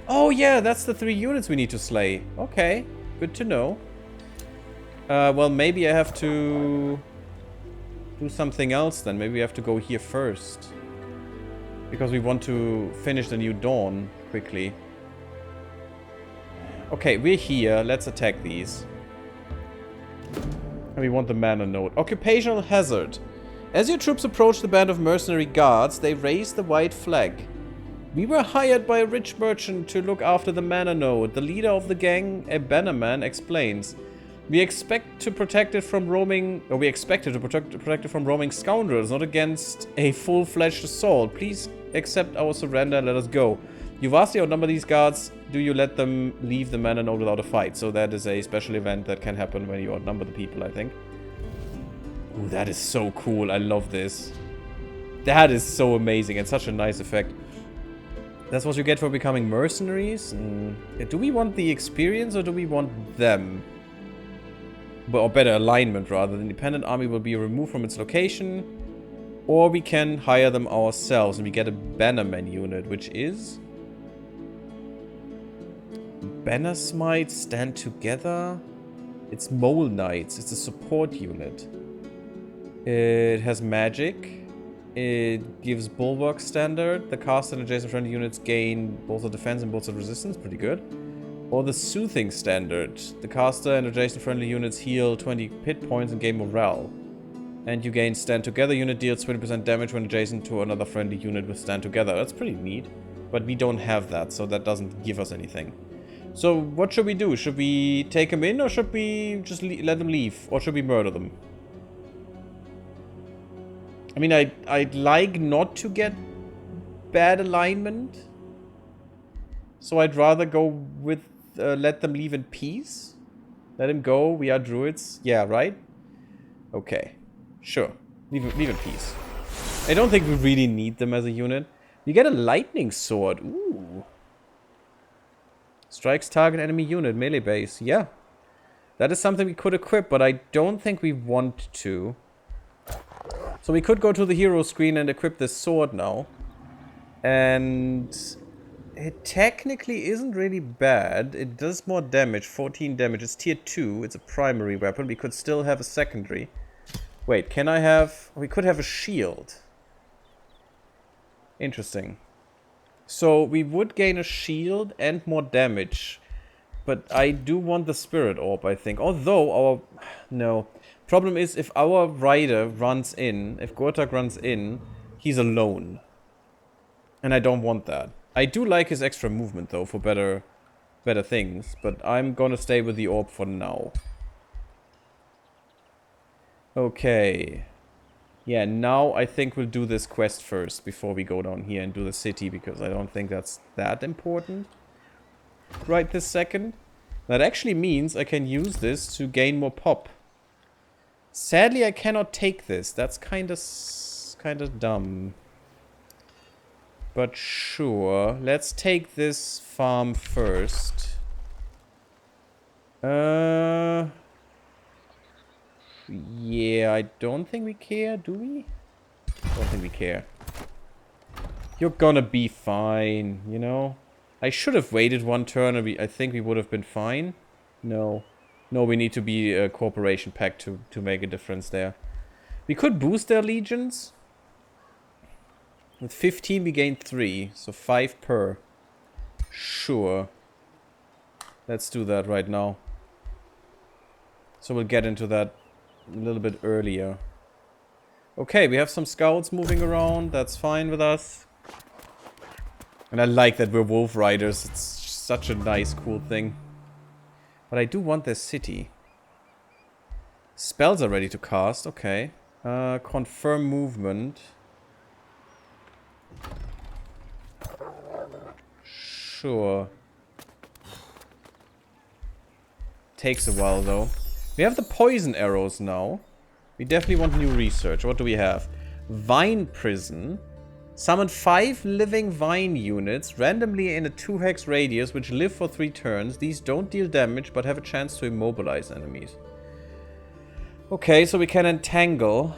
Oh yeah, that's the 3 units we need to slay. Okay, good to know. Well, maybe I have to do something else then. Maybe we have to go here first. Because we want to finish the new dawn quickly. Okay, we're here. Let's attack these. And we want the mana node. Occupational hazard. As your troops approach the band of mercenary guards, they raise the white flag. We were hired by a rich merchant to look after the mana node. The leader of the gang, a bannerman, explains. We expect to protect it from roaming... Or we expected to protect it from roaming scoundrels, not against a full-fledged assault. Please accept our surrender and let us go. You vastly outnumber these guards. Do you let them leave the mana node without a fight? So that is a special event that can happen when you outnumber the people, I think. Ooh, that is so cool. I love this. That is so amazing and such a nice effect. That's what you get for becoming mercenaries. Do we want the experience or do we want them? Or better, alignment rather. The independent army will be removed from its location. Or we can hire them ourselves and we get a bannerman unit, which is... Banner Smite, stand together. It's Mole Knights. It's a support unit. It has magic. It gives Bulwark standard. The cast and adjacent friendly units gain both a defense and both a resistance. Pretty good. Or the Soothing Standard. The caster and adjacent friendly units heal 20 hit points and gain morale. And you gain Stand Together. Unit deals 20% damage when adjacent to another friendly unit with Stand Together. That's pretty neat. But we don't have that, so that doesn't give us anything. So what should we do? Should we take them in, or should we just let them leave? Or should we murder them? I mean, I'd like not to get bad alignment. So I'd rather go with let them leave in peace. Let him go. We are druids. Yeah, right? Okay. Sure. Leave in peace. I don't think we really need them as a unit. You get a lightning sword. Ooh. Strikes target enemy unit. Melee base. Yeah. That is something we could equip, but I don't think we want to. So we could go to the hero screen and equip this sword now. And it technically isn't really bad. It does more damage. 14 damage. It's tier 2. It's a primary weapon. We could still have a secondary. Wait, can I have... We could have a shield. Interesting. So we would gain a shield and more damage. But I do want the spirit orb, I think. Although our... No. Problem is, if our rider runs in, if Gurthag runs in, he's alone. And I don't want that. I do like his extra movement, though, for better things. But I'm gonna stay with the orb for now. Okay. Yeah, now I think we'll do this quest first before we go down here and do the city, because I don't think that's that important right this second. That actually means I can use this to gain more pop. Sadly, I cannot take this. That's kind of dumb. But sure, let's take this farm first. Yeah, I don't think we care, do we? Don't think we care. You're gonna be fine, you know? I should have waited one turn and I think we would have been fine. No. No, we need to be a cooperation pact to make a difference there. We could boost their legions. With 15 we gain 3, so 5 per. Sure. Let's do that right now. So we'll get into that a little bit earlier. Okay, we have some scouts moving around. That's fine with us. And I like that we're wolf riders. It's such a nice, cool thing. But I do want this city. Spells are ready to cast. Okay. Confirm movement. Sure. Takes a while, though. We have the poison arrows now. We definitely want new research. What do we have? Vine Prison. Summon 5 living vine units randomly in a 2-hex radius which live for 3 turns. These don't deal damage but have a chance to immobilize enemies. Okay, so we can entangle.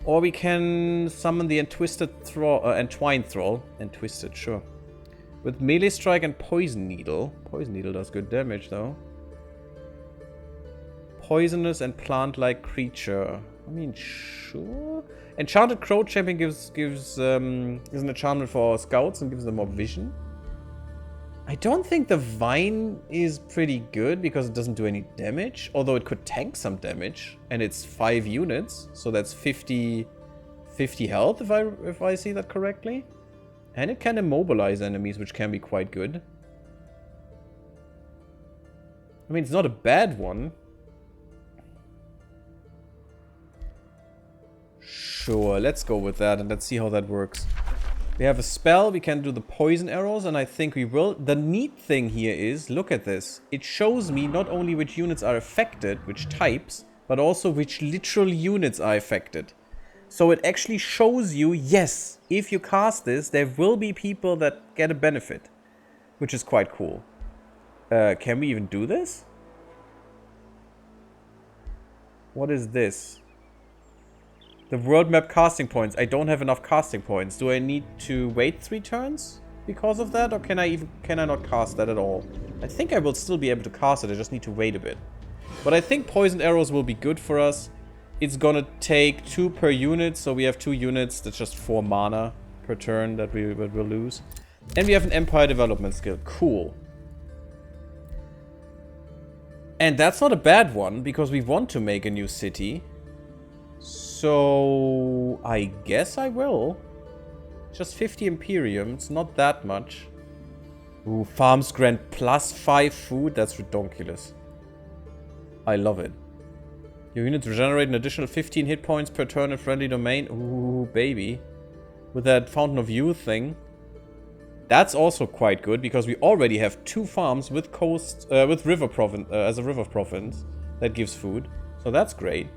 Or we can summon the Entwisted Thrall, Entwined Thrall. Entwisted, sure. With melee strike and poison needle. Poison needle does good damage though. Poisonous and plant-like creature. I mean, sure. Enchanted Crow Champion gives is an enchantment for our scouts and gives them more vision. I don't think the Vine is pretty good because it doesn't do any damage. Although it could tank some damage. And it's 5 units. So that's 50 health if I see that correctly. And it can immobilize enemies, which can be quite good. I mean, it's not a bad one. Sure, let's go with that and let's see how that works. We have a spell, we can do the poison arrows, and I think we will. The neat thing here is, look at this. It shows me not only which units are affected, which types, but also which literal units are affected. So it actually shows you, yes, if you cast this, there will be people that get a benefit. Which is quite cool. Can we even do this? What is this? The world map casting points. I don't have enough casting points. Do I need to wait 3 turns because of that? Or can I not cast that at all? I think I will still be able to cast it. I just need to wait a bit. But I think poison arrows will be good for us. It's gonna take 2 per unit. So we have 2 units. That's just 4 mana per turn that we'll lose. And we have an empire development skill. Cool. And that's not a bad one, because we want to make a new city. So I guess I will. Just 50 Imperium, it's not that much. Ooh, farms grant +5 food, that's ridiculous. I love it. Your units regenerate an additional 15 hit points per turn in friendly domain. Ooh, baby. With that Fountain of Youth thing. That's also quite good, because we already have 2 farms with coast, with river province, as a river province. That gives food. So that's great.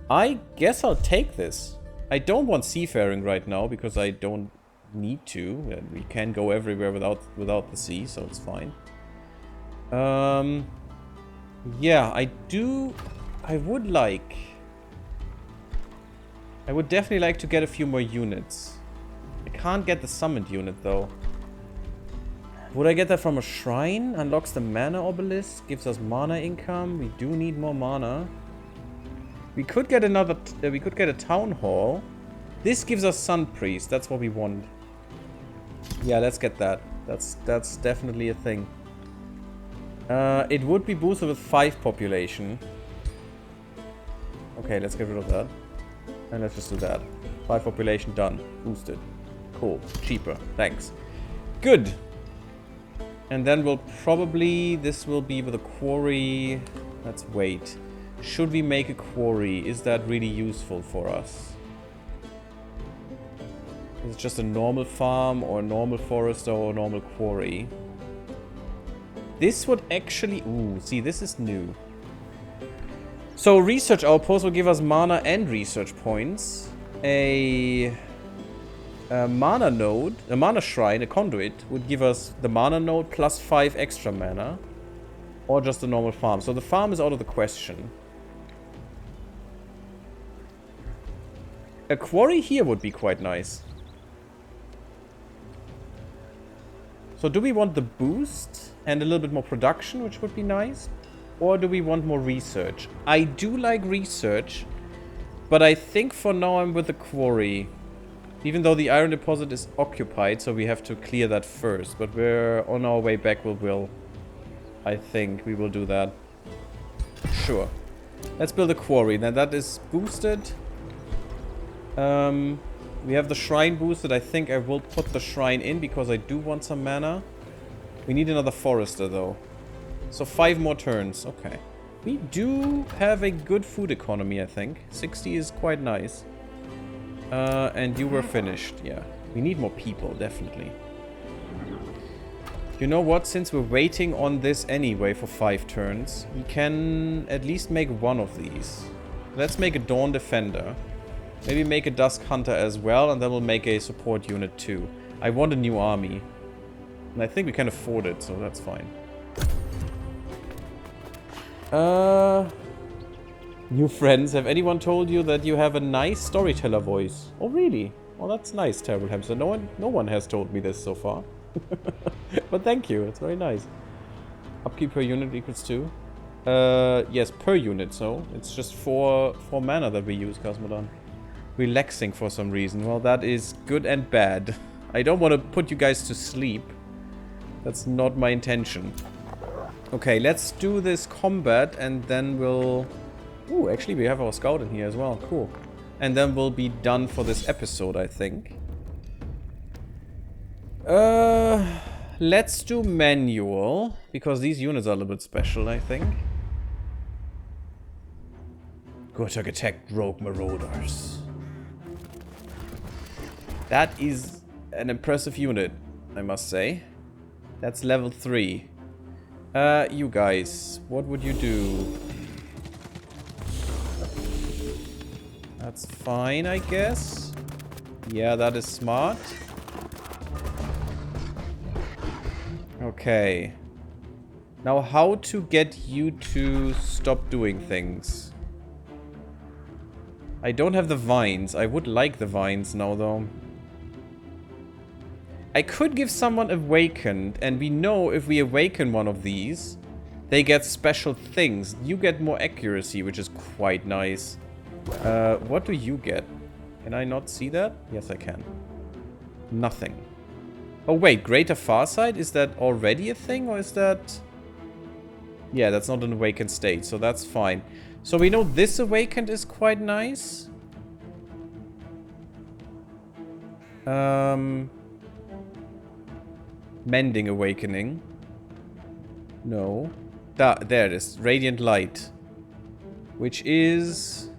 I guess I'll take this. I don't want seafaring right now, because I don't need to. And we can go everywhere without the sea, so it's fine. Yeah, I would definitely like to get a few more units. I can't get the summoned unit, though. Would I get that from a shrine? Unlocks the mana obelisk, gives us mana income. We do need more mana. We could get another... we could get a town hall. This gives us Sun Priest. That's what we want. Yeah, let's get that. That's definitely a thing. It would be boosted with 5 population. Okay, let's get rid of that. And let's just do that. 5 population, done. Boosted. Cool. Cheaper. Thanks. Good. And then we'll probably... This will be with a quarry. Let's wait. Should we make a quarry? Is that really useful for us? Is it just a normal farm or a normal forester or a normal quarry? This would actually... Ooh, see, this is new. So, research outpost will give us mana and research points. A mana node, a mana shrine, a conduit, would give us the mana node plus 5 extra mana. Or just a normal farm. So, the farm is out of the question. A quarry here would be quite nice. So do we want the boost and a little bit more production, which would be nice? Or do we want more research? I do like research, but I think for now I'm with the quarry. Even though the iron deposit is occupied, so we have to clear that first. But we're on our way back, we will. I think we will do that. Sure. Let's build a quarry. Then that is boosted. We have the shrine boosted. I think I will put the shrine in because I do want some mana. We need another forester though. So 5 more turns. Okay. We do have a good food economy, I think. 60 is quite nice. And you were finished. Yeah. We need more people, definitely. You know what? Since we're waiting on this anyway for 5 turns, we can at least make one of these. Let's make a Dawn Defender. Maybe make a Dusk Hunter as well, and then we'll make a support unit too. I want a new army. And I think we can afford it, so that's fine. New friends, have anyone told you that you have a nice storyteller voice? Oh really? Well, that's nice, Terrible Hamster. No one has told me this so far. But thank you, it's very nice. Upkeep per unit equals 2. Yes, per unit, so it's just 4 mana that we use, Cosmodon. Relaxing for some reason. Well, that is good and bad. I don't want to put you guys to sleep. That's not my intention. Okay, let's do this combat and then we'll... Ooh, actually we have our scout in here as well. Cool. And then we'll be done for this episode, I think. Let's do manual. Because these units are a little bit special, I think. Gurthag attacked rogue marauders. That is an impressive unit, I must say. That's level 3. You guys, what would you do? That's fine, I guess. Yeah, that is smart. Okay. Now, how to get you to stop doing things? I don't have the vines. I would like the vines now, though. I could give someone Awakened, and we know if we awaken one of these, they get special things. You get more accuracy, which is quite nice. What do you get? Can I not see that? Yes, I can. Nothing. Oh, wait. Greater Farsight? Is that already a thing, or is that... Yeah, that's not an awakened state, so that's fine. So we know this awakened is quite nice. Mending awakening. No. There it is. Radiant light. Which is...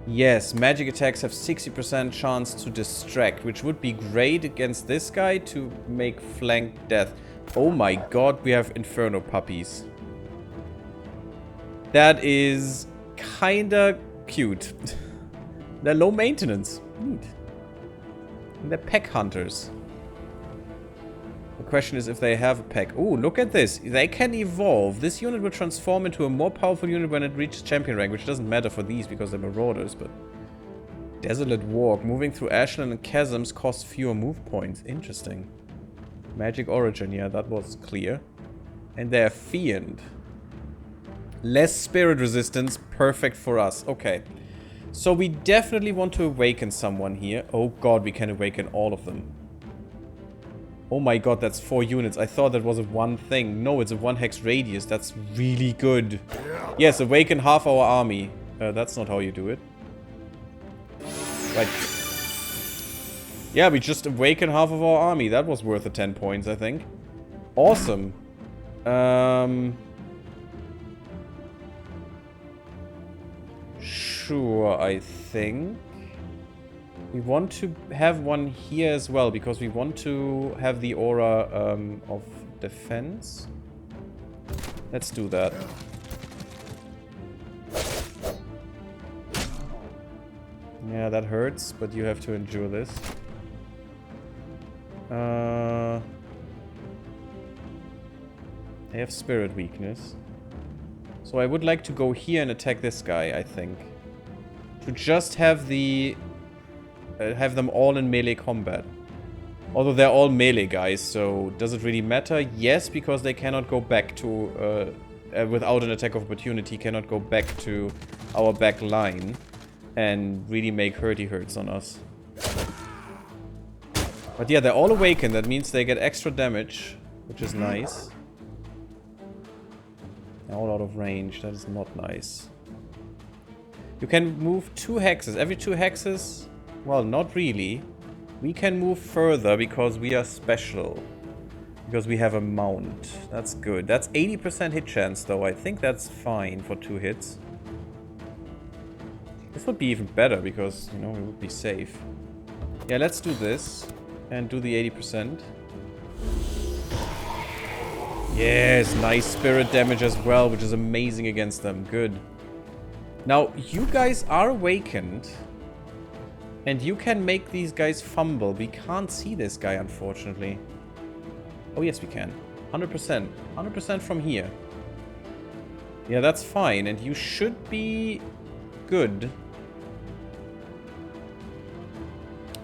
Yes, magic attacks have 60% chance to distract, which would be great against this guy to make flank death. Oh my god, we have Inferno puppies. That is kinda cute. They're low maintenance. Neat. And they're pack hunters. The question is if they have a pack. Ooh, look at this. They can evolve. This unit will transform into a more powerful unit when it reaches champion rank, which doesn't matter for these because they're marauders, but... Desolate Walk. Moving through ashland and chasms costs fewer move points. Interesting. Magic origin. Yeah, that was clear. And they're Fiend. Less spirit resistance. Perfect for us. Okay. So we definitely want to awaken someone here. Oh god, we can awaken all of them. Oh my god, that's 4 units. I thought that was a 1 thing. No, it's a 1 hex radius. That's really good. Yes, awaken half our army. That's not how you do it. Right. Yeah, we just awaken half of our army. That was worth the 10 points, I think. Awesome. Sure, I think. We want to have one here as well, because we want to have the aura of defense. Let's do that. Yeah, that hurts, but you have to endure this. They have spirit weakness. So I would like to go here and attack this guy, I think. To just have the... have them all in melee combat. Although they're all melee guys, so does it really matter? Yes, because they cannot go back to... without an attack of opportunity, cannot go back to our back line and really make hurts on us. But yeah, they're all awakened. That means they get extra damage, which is nice. They're all out of range. That is not nice. You can move 2 hexes. Every 2 hexes... Well, not really. We can move further because we are special. Because we have a mount. That's good. That's 80% hit chance, though. I think that's fine for 2 hits. This would be even better because, you know, we would be safe. Yeah, let's do this. And do the 80%. Yes, nice spirit damage as well, which is amazing against them. Good. Now, you guys are awakened. And you can make these guys fumble. We can't see this guy, unfortunately. Oh, yes, we can. 100%. 100% from here. Yeah, that's fine. And you should be good.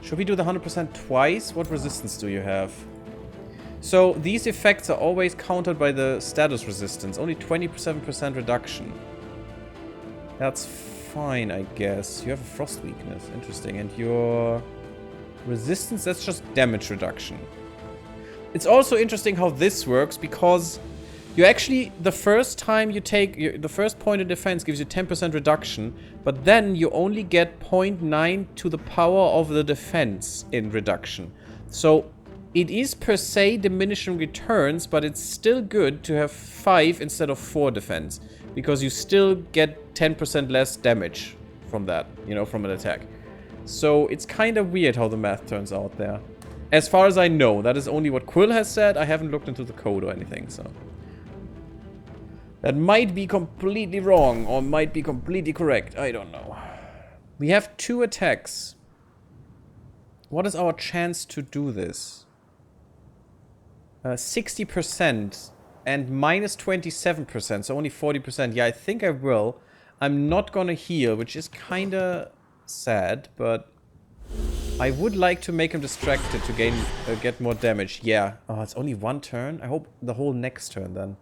Should we do the 100% twice? What resistance do you have? So, these effects are always countered by the status resistance. Only 27% reduction. That's fine, I guess. You have a frost weakness. Interesting. And your resistance, that's just damage reduction. It's also interesting how this works because you actually, the first time you take, the first point of defense gives you 10% reduction, but then you only get 0.9 to the power of the defense in reduction. So it is per se diminishing returns, but it's still good to have 5 instead of 4 defense. Because you still get 10% less damage from that, you know, from an attack. So it's kind of weird how the math turns out there. As far as I know, that is only what Quill has said. I haven't looked into the code or anything, so... That might be completely wrong, or might be completely correct. I don't know. We have 2 attacks. What is our chance to do this? 60%. And minus 27%, so only 40%. Yeah, I think I will. I'm not gonna heal, which is kinda sad, but... I would like to make him distracted to get more damage. Yeah. Oh, it's only 1 turn? I hope the whole next turn, then.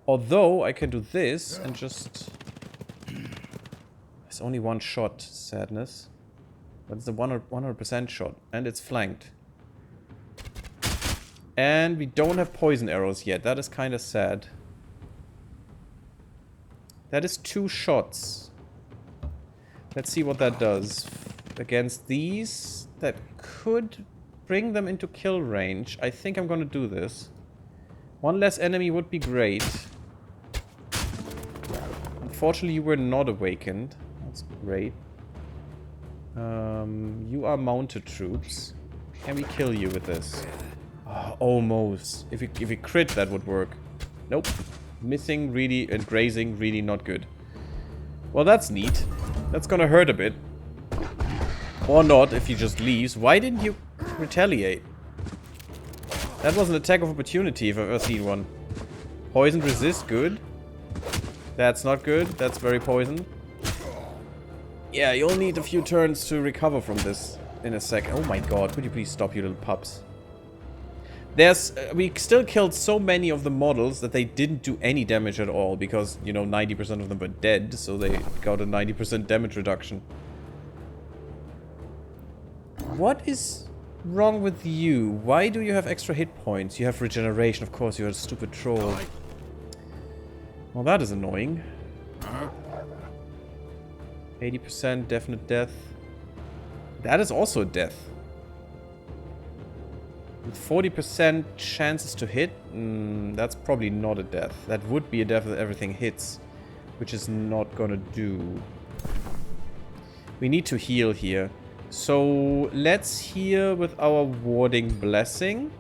Although, I can do this and just... It's only 1 shot, sadness. But it's a 100% shot, and it's flanked. And we don't have poison arrows yet. That is kind of sad. That is 2 shots. Let's see what that does. Against these, that could bring them into kill range. I think I'm gonna do this. 1 less enemy would be great. Unfortunately, you were not awakened. That's great. You are mounted troops. Can we kill you with this? Oh, almost. If we crit, that would work. Nope. Missing really and grazing really not good. Well, that's neat. That's gonna hurt a bit. Or not if he just leaves. Why didn't you retaliate? That was an attack of opportunity if I've ever seen one. Poison resist, good. That's not good. That's very poisoned. Yeah, you'll need a few turns to recover from this in a sec. Oh my god, could you please stop, you little pups? We still killed so many of the models that they didn't do any damage at all because, you know, 90% of them were dead, so they got a 90% damage reduction. What is wrong with you? Why do you have extra hit points? You have regeneration, of course, you're a stupid troll. Well, that is annoying. 80% definite death. That is also a death. With 40% chances to hit, that's probably not a death. That would be a death if everything hits, which is not gonna do. We need to heal here. So let's heal with our warding blessing.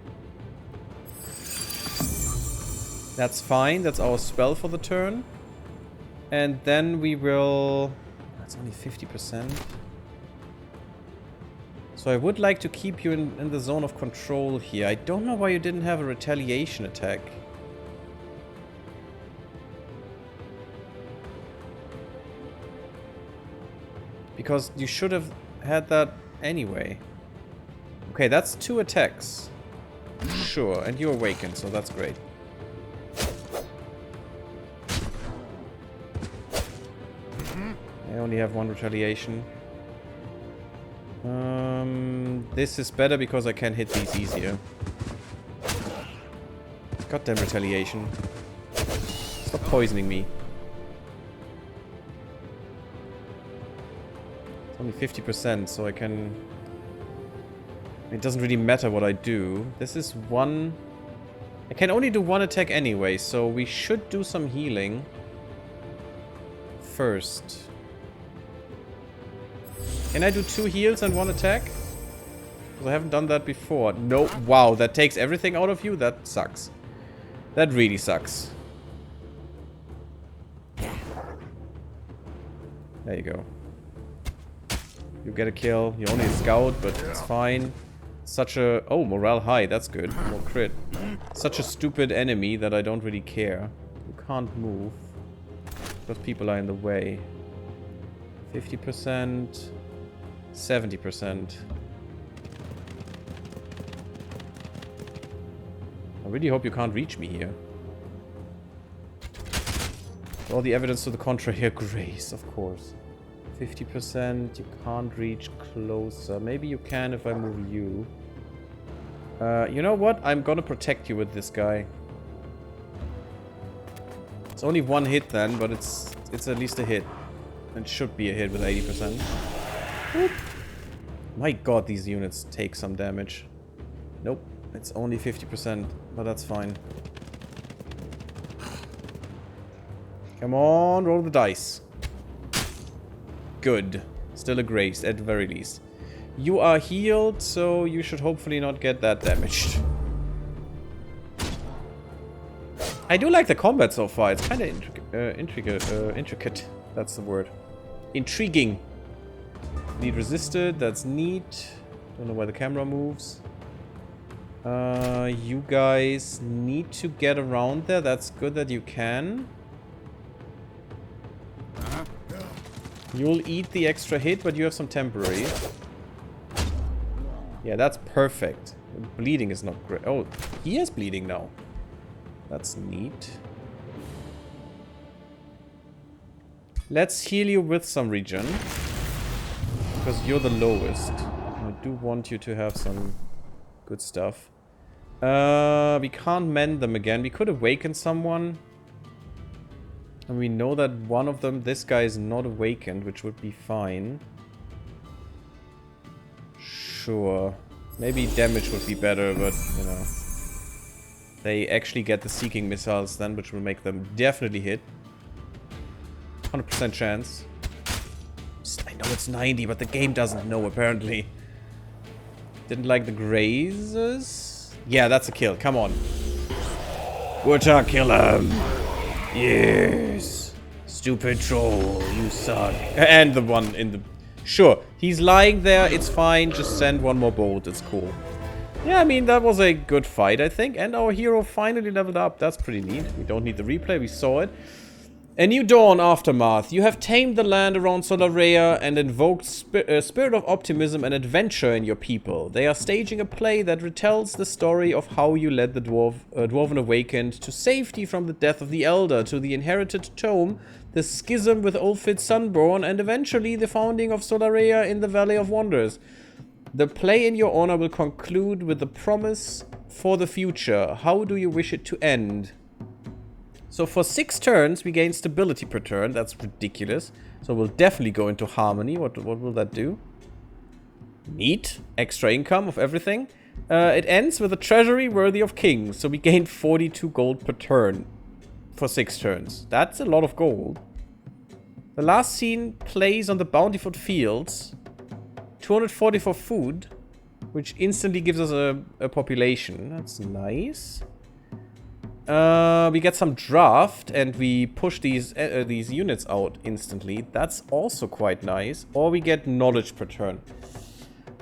That's fine, that's our spell for the turn. And then we will... That's only 50%. So I would like to keep you in the zone of control here. I don't know why you didn't have a retaliation attack. Because you should have had that anyway. Okay, that's 2 attacks. Sure, and you awakened, so that's great. I only have 1 retaliation. This is better because I can hit these easier. Goddamn retaliation. Stop poisoning me. It's only 50%, so I can... It doesn't really matter what I do. This is 1... I can only do 1 attack anyway, so we should do some healing first. Can I do 2 heals and 1 attack? Because I haven't done that before. No. Wow, that takes everything out of you? That sucks. That really sucks. There you go. You get a kill. You're only a scout, but it's fine. Such a... Oh, morale high. That's good. More crit. Such a stupid enemy that I don't really care. You can't move. Because people are in the way. 50%... 70%. I really hope you can't reach me here. All the evidence to the contrary here. Grace, of course. 50%. You can't reach closer. Maybe you can if I move you. You know what? I'm gonna protect you with this guy. It's only 1 hit then, but it's at least a hit. It should be a hit with 80%. Whoop. My god, these units take some damage. Nope, it's only 50%, but that's fine. Come on, roll the dice. Good. Still a grace, at the very least. You are healed, so you should hopefully not get that damaged. I do like the combat so far. It's kind of intricate. That's the word. Intriguing. Need resisted. That's neat. Don't know why the camera moves. You guys need to get around there. That's good that you can. You'll eat the extra hit, but you have some temporary. Yeah, that's perfect. Bleeding is not great. Oh, he is bleeding now. That's neat. Let's heal you with some regen. Because you're the lowest. I do want you to have some good stuff. We can't mend them again. We could awaken someone. And we know that one of them, this guy, is not awakened, which would be fine. Sure. Maybe damage would be better, but, you know. They actually get the Seeking Missiles then, which will make them definitely hit. 100% chance. I know it's 90, but the game doesn't know, apparently. Didn't like the grazes. Yeah, that's a kill. Come on. Gurthag, kill him. Yes. Stupid troll, you suck. And the one in the... Sure, he's lying there. It's fine. Just send one more bolt. It's cool. Yeah, I mean, that was a good fight, I think. And our hero finally leveled up. That's pretty neat. We don't need the replay. We saw it. A new dawn aftermath. You have tamed the land around Solarea and invoked spirit of optimism and adventure in your people. They are staging a play that retells the story of how you led the Dwarven Awakened to safety from the death of the Elder, to the inherited tome, the schism with Ulfid Sunborn, and eventually the founding of Solarea in the Valley of Wonders. The play in your honor will conclude with the promise for the future. How do you wish it to end? So for 6 turns, we gain stability per turn. That's ridiculous. So we'll definitely go into harmony. What will that do? Neat. Extra income of everything. It ends with a treasury worthy of kings. So we gain 42 gold per turn for 6 turns. That's a lot of gold. The last scene plays on the Bountiful Fields. 240 for food, which instantly gives us a population. That's nice. We get some draft, and we push these units out instantly. That's also quite nice. Or we get knowledge per turn.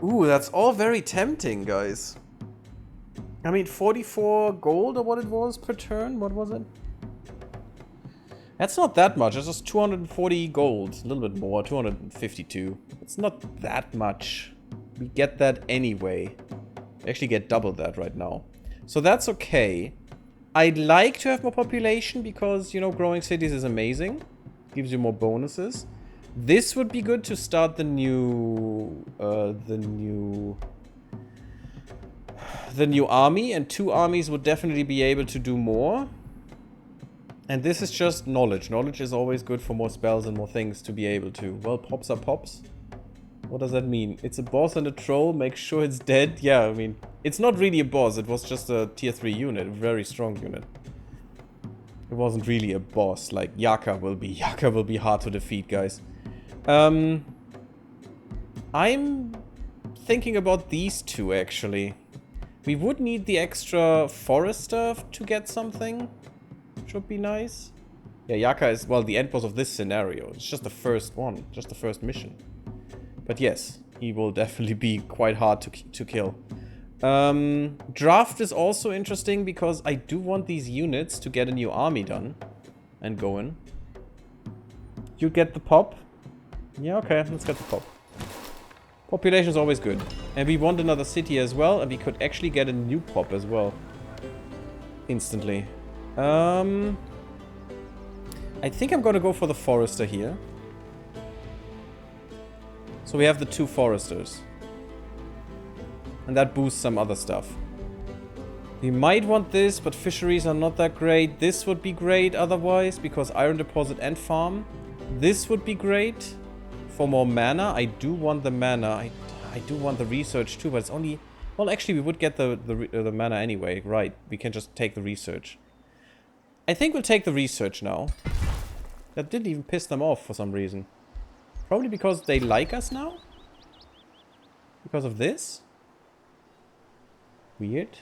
Ooh, that's all very tempting, guys. I mean, 44 gold or what it was per turn? What was it? That's not that much. It's just 240 gold. A little bit more. 252. It's not that much. We get that anyway. We actually get double that right now. So that's okay. I'd like to have more population because, you know, growing cities is amazing. Gives you more bonuses. This would be good to start the new army, and 2 armies would definitely be able to do more. And this is just knowledge. Knowledge is always good for more spells and more things to be able to. Well, pops are pops. What does that mean? It's a boss and a troll. Make sure it's dead. Yeah, I mean, it's not really a boss. It was just a tier 3 unit. A very strong unit. It wasn't really a boss like Yaka will be. Yaka will be hard to defeat, guys. I'm thinking about these 2, actually. We would need the extra forester to get something. Should be nice. Yeah, Yaka is, well, the end boss of this scenario. It's just the first one. Just the first mission. But yes, he will definitely be quite hard to kill. Draft is also interesting because I do want these units to get a new army done. And going. You get the pop? Yeah, okay, let's get the pop. Population is always good. And we want another city as well, and we could actually get a new pop as well. Instantly. I think I'm gonna go for the forester here. So we have the 2 foresters. And that boosts some other stuff. We might want this, but fisheries are not that great. This would be great otherwise, because iron deposit and farm. This would be great for more mana. I do want the mana. I do want the research too, but it's only... Well, actually, we would get the mana anyway. Right, we can just take the research. I think we'll take the research now. That didn't even piss them off for some reason. Probably because they like us now? Because of this? Weird.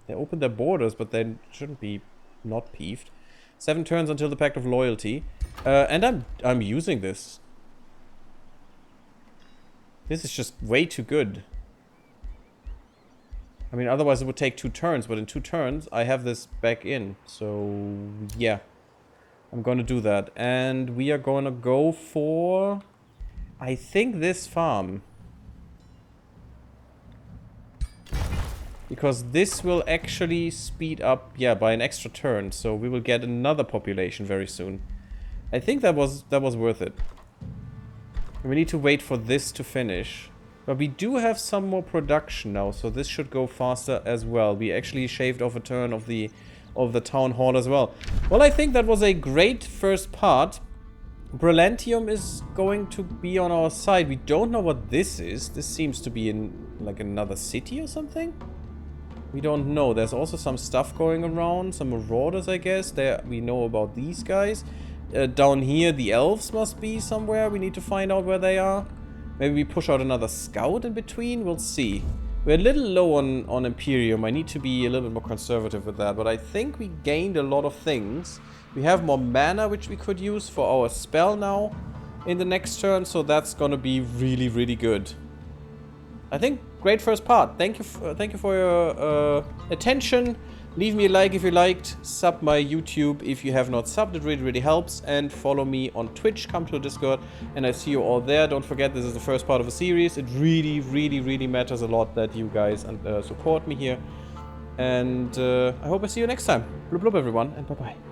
They opened their borders, but they shouldn't be not peeved. 7 turns until the Pact of Loyalty. And I'm using this. This is just way too good. I mean, otherwise it would take 2 turns, but in 2 turns I have this back in. So, yeah. I'm gonna do that. And we are gonna go for... I think this farm. Because this will actually speed up, yeah, by an extra turn. So we will get another population very soon. I think that was worth it. We need to wait for this to finish. But we do have some more production now, so this should go faster as well. We actually shaved off a turn of the town hall as well. Well, I think that was a great first part. Brillantium is going to be on our side. We don't know what this is. This seems to be in like another city or something. We don't know. There's also some stuff going around. Some marauders, I guess. There we know about these guys. Down here, the elves must be somewhere. We need to find out where they are. Maybe we push out another scout in between. We'll see. We're a little low on Imperium. I need to be a little bit more conservative with that. But I think we gained a lot of things. We have more mana, which we could use for our spell now in the next turn. So that's going to be really, really good. I think great first part. Thank you for your attention. Leave me a like if you liked. Sub my YouTube if you have not subbed. It really, really helps. And follow me on Twitch. Come to the Discord. And I see you all there. Don't forget, this is the first part of a series. It really, really, really matters a lot that you guys support me here. And I hope I see you next time. Blub blub, everyone. And bye-bye.